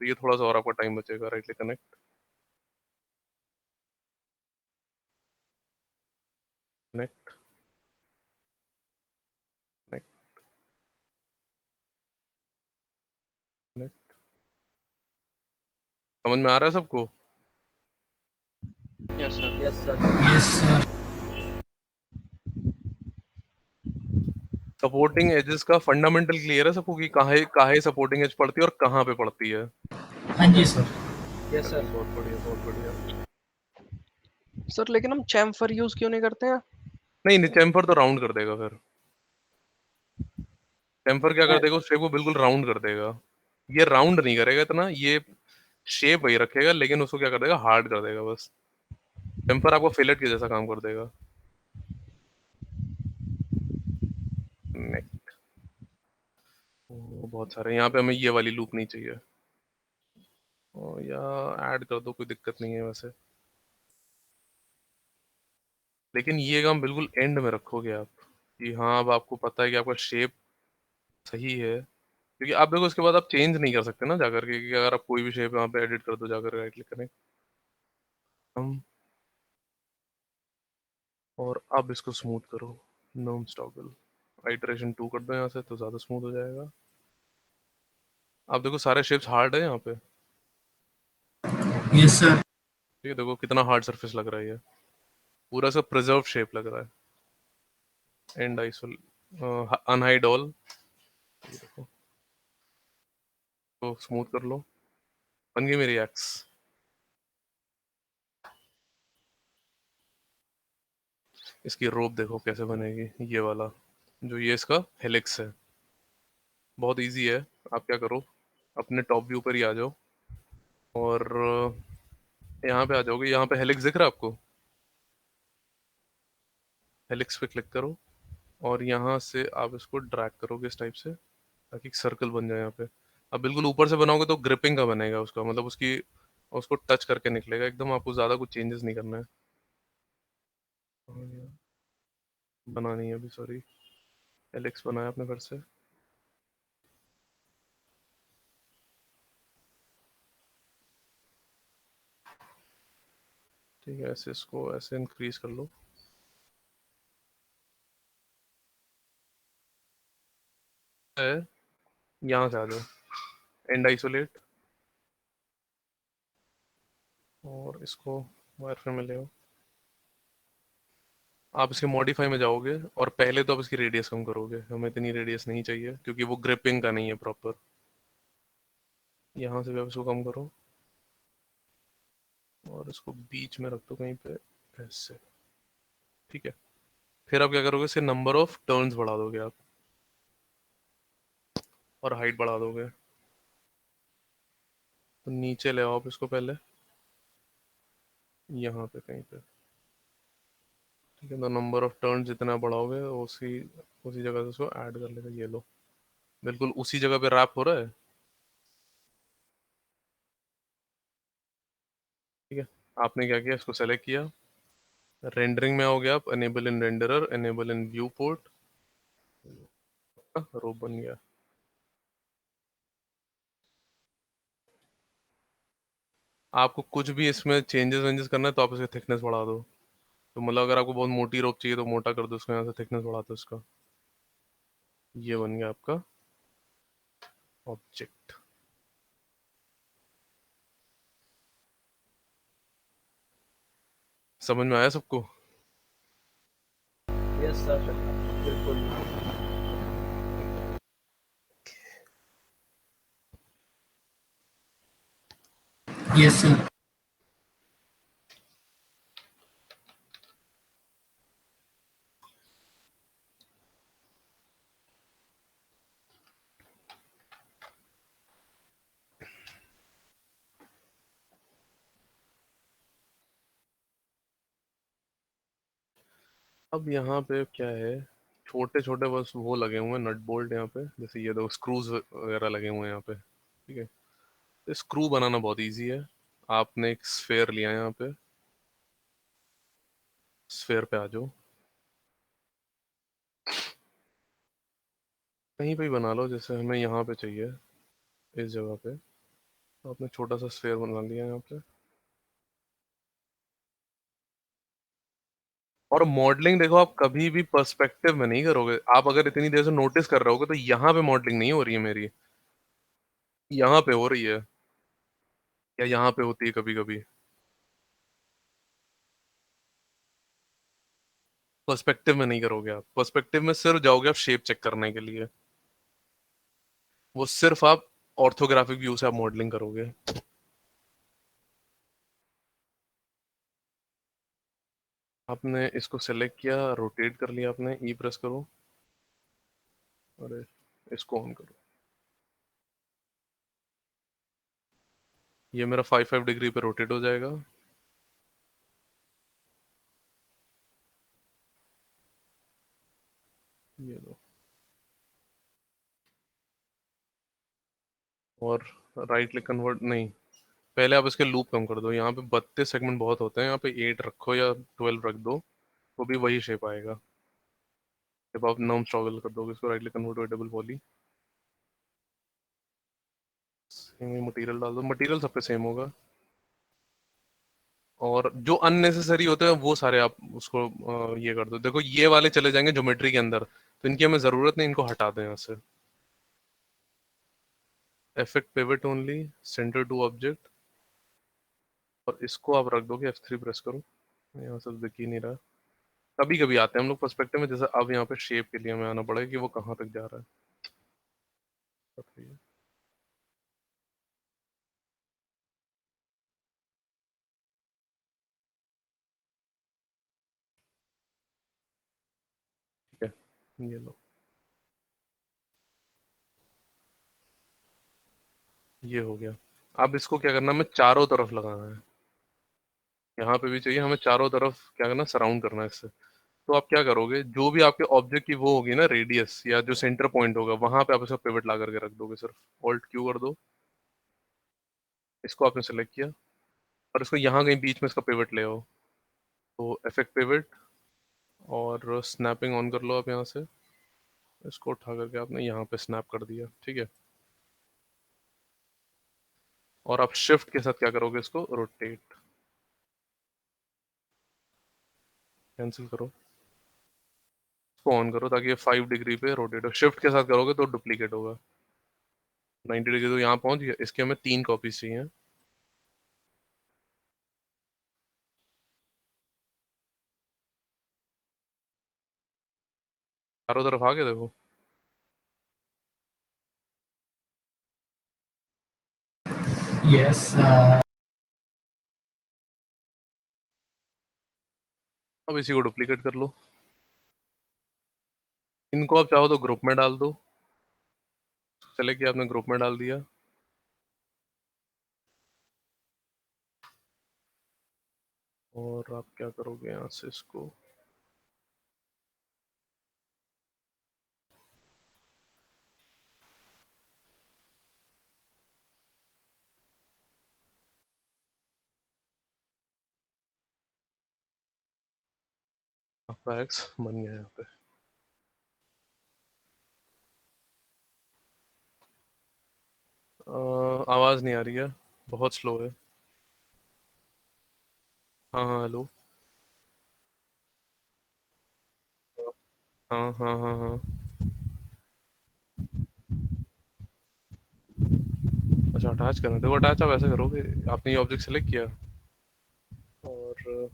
तो ये थोड़ा सा और आपका टाइम बचेगा। Right click connect, connect, connect, connect. समझ में आ रहा है सबको? Yes sir. Yes sir. Yes sir. Supporting edges का फंडामेंटल क्लियर है सबको कि कहाँ कहाँ सपोर्टिंग एज पड़ती है और कहाँ पे पड़ती है? हाँ जी सर। Yes sir. बहुत बढ़िया, बहुत बढ़िया। सर लेकिन हम चैम्फर यूज क्यों नहीं करते हैं? नहीं नहीं, चैम्फर तो राउंड कर देगा फिर। टेम्पर क्या कर देगा, उस शेप को बिल्कुल राउंड कर देगा। ये राउंड नहीं करेगा इतना, ये शेप वही रखेगा, लेकिन उसको क्या कर देगा, हार्ड कर देगा बस। टेम्पर आपको फिलेट के जैसा काम कर देगा। नेक्स्ट। बहुत सारे यहाँ पे, हमें ये वाली लूप नहीं चाहिए। या ऐड कर दो, कोई दिक्कत नहीं है वैसे, लेकिन ये काम बिल्कुल एंड में रखोगे आप, कि हाँ अब आपको पता है कि आपका शेप सही है। क्योंकि आप देखो इसके बाद आप चेंज नहीं कर सकते ना जाकर के, कि अगर आप कोई भी शेप यहाँ पे एडिट कर दो जाकर, राइट क्लिक करें हम, और अब इसको स्मूथ करो, नॉर्म्स टॉगल आइटरेशन 2 कर दो यहाँ से, तो ज़्यादा स्मूथ हो जाएगा। आप देखो सारे शेप्स हार्ड है यहाँ पे, यस सर। ठीक है, देखो कितना हार्ड सरफेस लग रहा है ये, पूरा सा प्रिजर्व शेप लग रहा है। एंड आइसोल, अनहाइड ऑल, देखो तो स्मूथ कर लो, बन गई मेरी एक्स। इसकी रोप देखो कैसे बनेगी, ये वाला जो ये इसका हेलिक्स है, बहुत इजी है। आप क्या करो, अपने टॉप व्यू पर ही आ जाओ, और यहाँ पे आ जाओगे, यहाँ पे हेलिक्स दिख रहा है आपको, हेलिक्स पे क्लिक करो, और यहाँ से आप इसको ड्रैग करोगे इस टाइप से, ताकि एक सर्कल बन जाए यहाँ पे। अब बिल्कुल ऊपर से बनाओगे तो ग्रिपिंग का बनेगा उसका, मतलब उसकी, उसको टच करके निकलेगा एकदम, आपको ज़्यादा कुछ चेंजेस नहीं करना है। बनानी है अभी, सॉरी, हेलिक्स बनाया आपने फिर से। ठीक है, ऐसे इसको ऐसे इंक्रीज कर लो, है, यहाँ से आ जाओ, एंड आइसोलेट, और इसको वायरफ्रेम में ले आओ। आप इसके मॉडिफाई में जाओगे, और पहले तो आप इसकी रेडियस कम करोगे, हमें इतनी रेडियस नहीं चाहिए क्योंकि वो ग्रिपिंग का नहीं है प्रॉपर। यहाँ से भी आप इसको कम करो, और इसको बीच में रख दो कहीं पे, ऐसे, ठीक है। फिर आप क्या करोगे, इसे नंबर ऑफ टर्न्स बढ़ा दोगे आप, और हाइट बढ़ा दोगे। तो नीचे ले आओ आप इसको पहले, यहाँ पे कहीं पे, ठीक है। तो नंबर ऑफ टर्न्स जितना बढ़ाओगे, उसी उसी जगह से उसको ऐड कर लेगा, ये लो, बिल्कुल उसी जगह पे रैप हो रहा है, ठीक है। आपने क्या किया, इसको सेलेक्ट किया, रेंडरिंग में आओगे आप, enable in renderer, enable in viewport, rope बन गया। आपको कुछ भी इसमें चेंजेस वेंजेस करना है तो आप इसका थिकनेस बढ़ा दो, तो मतलब अगर आपको बहुत मोटी रोप चाहिए तो मोटा कर दो उसको, यहाँ से थिकनेस बढ़ा दो इसका। ये बन गया आपका ऑब्जेक्ट। समझ में आया सबको? यस सर, बिल्कुल। Yes sir. अब यहाँ पे क्या है, छोटे छोटे बस वो लगे हुए हैं नट बोल्ट यहाँ पे, जैसे ये दो स्क्रूज वगैरह लगे हुए हैं यहाँ पे, ठीक है। तो स्क्रू बनाना बहुत इजी है। आपने एक स्फेयर लिया है यहाँ पे, स्फेयर पे आ जाओ, कहीं पे भी बना लो, जैसे हमें यहाँ पे चाहिए, इस जगह पे। तो आपने छोटा सा स्फेयर बना लिया यहाँ पे, और मॉडलिंग देखो आप कभी भी पर्सपेक्टिव में नहीं करोगे, आप अगर इतनी देर से नोटिस कर रहे होगे तो यहाँ पे मॉडलिंग नहीं हो रही है मेरी, यहाँ पे हो रही है, या यहाँ पे होती है कभी कभी। पर्सपेक्टिव में नहीं करोगे आप, पर्सपेक्टिव में सिर्फ जाओगे आप शेप चेक करने के लिए, वो सिर्फ आप ऑर्थोग्राफिक व्यू से आप मॉडलिंग करोगे। आपने इसको सेलेक्ट किया, रोटेट कर लिया आपने, ई प्रेस करो, अरे इसको ऑन करो, ये मेरा 5 डिग्री पे रोटेट हो जाएगा। ये लो, और राइट क्लिक कन्वर्ट नहीं, पहले आप इसके लूप कम कर दो। यहाँ पे 32 सेगमेंट बहुत होते हैं, यहाँ पे 8 रखो या 12 रख दो, तो भी वही शेप आएगा। जब आप नॉर्म टॉगल कर दोगे इसको, right click convert to double poly, material डाल दो, मटेरियल सब पे सेम होगा। और जो अननेसेसरी होते हैं वो सारे आप उसको ये कर दो। देखो ये वाले चले जाएंगे ज्योमेट्री के अंदर, तो इनकी हमें जरूरत नहीं, इनको हटा दें यहाँ से। Effect pivot only, centre to object, और इसको आप रख दोगे F3 प्रेस करो, यहाँ से दिख ही नहीं रहा। कभी कभी आते हैं हम लोग पर्सपेक्टिव में, जैसे अब यहाँ पे शेप के लिए हमें आना पड़ेगा कि वो कहाँ तक जा रहा है। ठीक है, ये लो, ये हो गया। अब इसको क्या करना है, हमें चारों तरफ लगाना है। यहाँ पे भी चाहिए हमें, चारों तरफ क्या करना, सराउंड करना है इससे। तो आप क्या करोगे, जो भी आपके ऑब्जेक्ट की वो होगी ना रेडियस, या जो सेंटर पॉइंट होगा, वहां पे आप इसका पिवट ला करके रख दोगे। सिर्फ ऑल्ट क्यू कर दो, इसको आपने सेलेक्ट किया, और इसको यहाँ कहीं बीच में इसका पिवट ले आओ। तो इफेक्ट पिवट, और स्नैपिंग ऑन कर लो आप यहाँ से। इसको उठा करके आपने यहाँ पे स्नैप कर दिया, ठीक है। और आप शिफ्ट के साथ क्या करोगे, इसको रोटेट, कैंसिल करो, इसको ऑन करो ताकि ये 5 डिग्री पे रोटेट हो। शिफ्ट के साथ करोगे तो डुप्लीकेट होगा। 90 डिग्री तो यहाँ पहुंच गया, इसके हमें 3 कॉपीज चाहिए। चारों तरफ आ गए देखो। Yes. अब इसी को डुप्लीकेट कर लो, इनको आप चाहो तो ग्रुप में डाल दो। सेलेक्ट किया आपने, ग्रुप में डाल दिया। और आप क्या करोगे, यहाँ से इसको आपका एक्स बन गया यहाँ पे। आवाज नहीं आ रही है, बहुत स्लो है। हाँ हाँ, हेलो। हाँ हाँ हाँ हाँ। अच्छा, अटैच करना है। देखो अटैच आप ऐसे करोगे, आपने ये ऑब्जेक्ट सेलेक्ट किया, और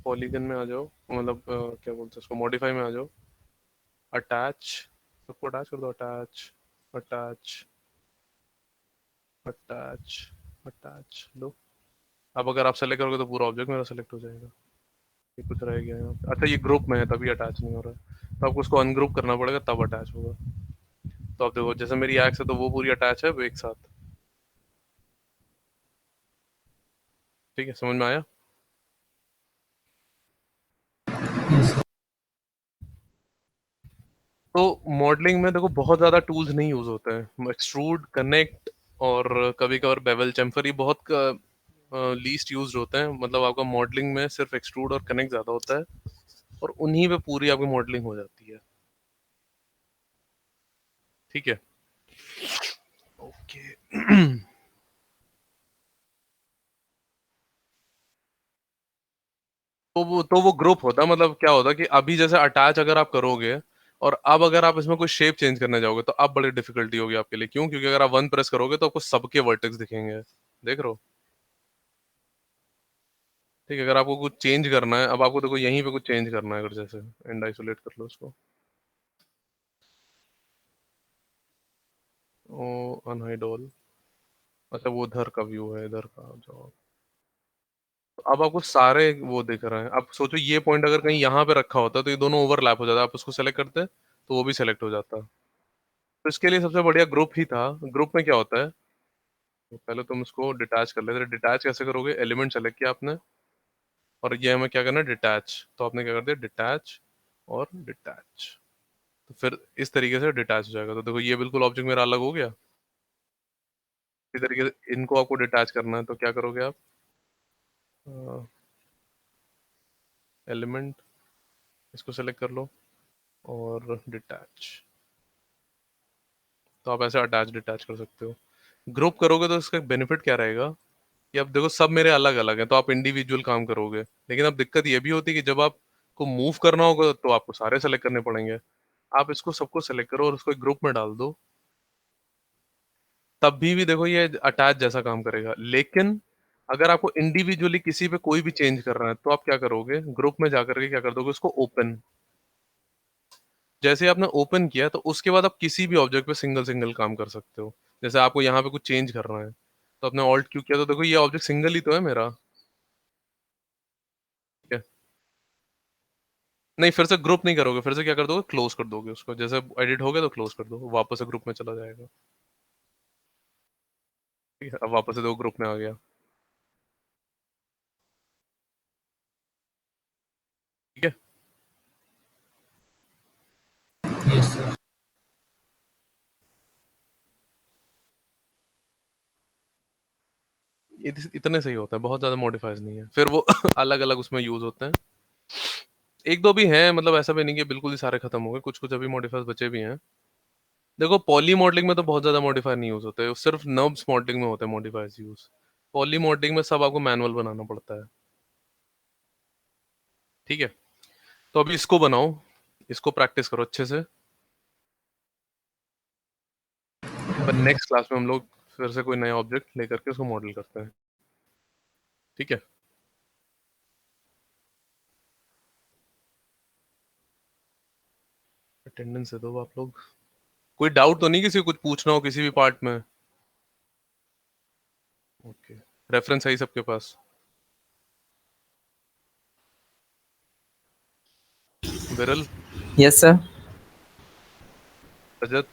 पॉलीगन में आ जाओ, मतलब क्या बोलते हैं उसको, मॉडिफाई में आ जाओ, अटैच, सबको अटैच कर दो। अटैच, अटैच, अटैच, अटैच लो। अब अगर आप सेलेक्ट करोगे तो पूरा ऑब्जेक्ट मेरा सेलेक्ट हो जाएगा। ये कुछ रह गया यहाँ पे। अच्छा, ये ग्रुप में है तभी अटैच नहीं हो रहा है, तो आपको उसको अनग्रुप करना पड़ेगा तब अटैच होगा। तो आप देखो, जैसे मेरी एक्स है तो वो पूरी अटैच है वो एक साथ। ठीक है, समझ में आया। Yes. तो मॉडलिंग में देखो बहुत ज्यादा टूल्स नहीं यूज होते हैं, एक्सट्रूड, कनेक्ट, और कभी कभार बेवल, चैम्फर, ये बहुत लीस्ट यूज्ड होते हैं। मतलब आपका मॉडलिंग में सिर्फ एक्सट्रूड और कनेक्ट ज्यादा होता है, और उन्हीं पे पूरी आपकी मॉडलिंग हो जाती है। ठीक है, ओके। तो वो ग्रुप होता है, मतलब क्या होता है कि अभी जैसे अटैच अगर आप करोगे, और अब अगर आप इसमें कोई शेप चेंज करने जाओगे तो अब बड़ी डिफिकल्टी होगी आपके लिए। क्यों? क्योंकि अगर आप वन प्रेस करोगे तो आपको सबके वर्टेक्स दिखेंगे, देख रहे हो। ठीक है, अगर आपको कुछ चेंज करना है, अब आपको देखो यहीं पे कुछ चेंज करना है, अगर जैसे एंड आइसोलेट कर लो उसको, ओ अनहाइड ऑल। अच्छा, वो उधर का व्यू है, इधर का जाओ। तो अब आपको सारे वो दिख रहे हैं। अब सोचो ये पॉइंट अगर कहीं यहाँ पे रखा होता तो ये दोनों ओवरलैप हो जाता, आप उसको सेलेक्ट करते तो वो भी सेलेक्ट हो जाता। तो इसके लिए सबसे बढ़िया ग्रुप ही था। ग्रुप में क्या होता है, तो पहले तुम इसको डिटैच कर लेते। डिटैच कैसे करोगे, एलिमेंट सेलेक्ट किया आपने और ये हमें क्या करना है, डिटैच। तो आपने क्या कर दिया, डिटैच और डिटैच। तो फिर इस तरीके से डिटैच हो जाएगा। तो देखो ये बिल्कुल ऑब्जेक्ट मेरा अलग हो गया। इसी तरीके से इनको आपको डिटैच करना है, तो क्या करोगे आप, एलिमेंट इसको सेलेक्ट कर लो और डिटैच। तो आप ऐसे अटैच डिटैच कर सकते हो। ग्रुप करोगे तो इसका बेनिफिट क्या रहेगा कि अब देखो सब मेरे अलग अलग हैं, तो आप इंडिविजुअल काम करोगे। लेकिन अब दिक्कत ये भी होती है कि जब आपको मूव करना होगा तो आपको सारे सेलेक्ट करने पड़ेंगे। आप इसको सबको सेलेक्ट करो और उसको एक ग्रुप में डाल दो, तब भी देखो ये अटैच जैसा काम करेगा। लेकिन अगर आपको इंडिविजुअली किसी पे कोई भी चेंज करना है तो आप क्या करोगे, ग्रुप में जाकर के क्या कर दोगे, उसको ओपन। जैसे आपने ओपन किया तो उसके बाद आप किसी भी ऑब्जेक्ट पे सिंगल सिंगल काम कर सकते हो। जैसे आपको यहाँ पे कुछ चेंज करना है तो आपने ऑल्ट क्यू किया, तो देखो ये ऑब्जेक्ट सिंगल ही तो है मेरा, ठीक है। नहीं, फिर से ग्रुप नहीं करोगे, फिर से क्या कर दोगे, क्लोज कर दोगे उसको। जैसे एडिट हो गया तो क्लोज कर दो, वापस से ग्रुप में चला जाएगा। ठीक है, अब वापस से दो ग्रुप में आ गया। ठीक है, यस सर। इतने सही होता है, बहुत ज्यादा मॉडिफाइज नहीं है। फिर वो अलग अलग उसमें यूज होते हैं। एक दो भी हैं, मतलब ऐसा भी नहीं कि बिल्कुल ही सारे खत्म हो गए, कुछ कुछ अभी मॉडिफाइज बचे भी हैं। देखो पॉली मॉडलिंग में तो बहुत ज्यादा मॉडिफायर नहीं यूज होते, सिर्फ नर्व्स मॉडलिंग में होते हैं मॉडिफायर्स यूज। पॉली मॉडलिंग में सब आपको मैनुअल बनाना पड़ता है। ठीक है, तो अभी इसको बनाओ, इसको प्रैक्टिस करो अच्छे से। पर नेक्स्ट क्लास में हम लोग फिर से कोई नया ऑब्जेक्ट लेकर के उसको मॉडल करते हैं। ठीक है, अटेंडेंस दे दो आप लोग। कोई डाउट तो नहीं, किसी को कुछ पूछना हो किसी भी पार्ट में? ओके, रेफरेंस है ही सबके पास? विरल, यस सर। रजत,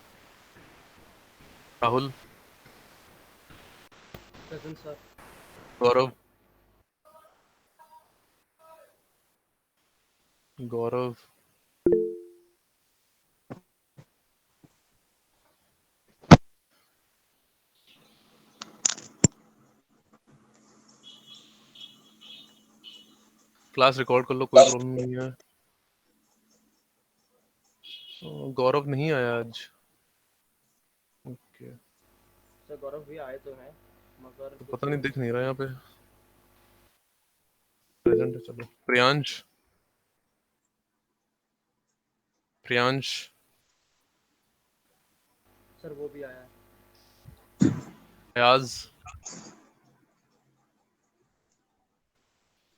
राहुल, प्रेजेंट सर। गौरव, गौरव, क्लास रिकॉर्ड कर लो, कोई प्रॉब्लम नहीं है। गौरव नहीं आया आज। ओके, सर गौरव भी आए तो हैं मगर तो कुछ पता नहीं, दिख नहीं रहा यहाँ पे प्रेजेंट है। चलो, प्रियांश, प्रियांश, सर वो भी आया है। फयाज,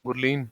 गुरलीन,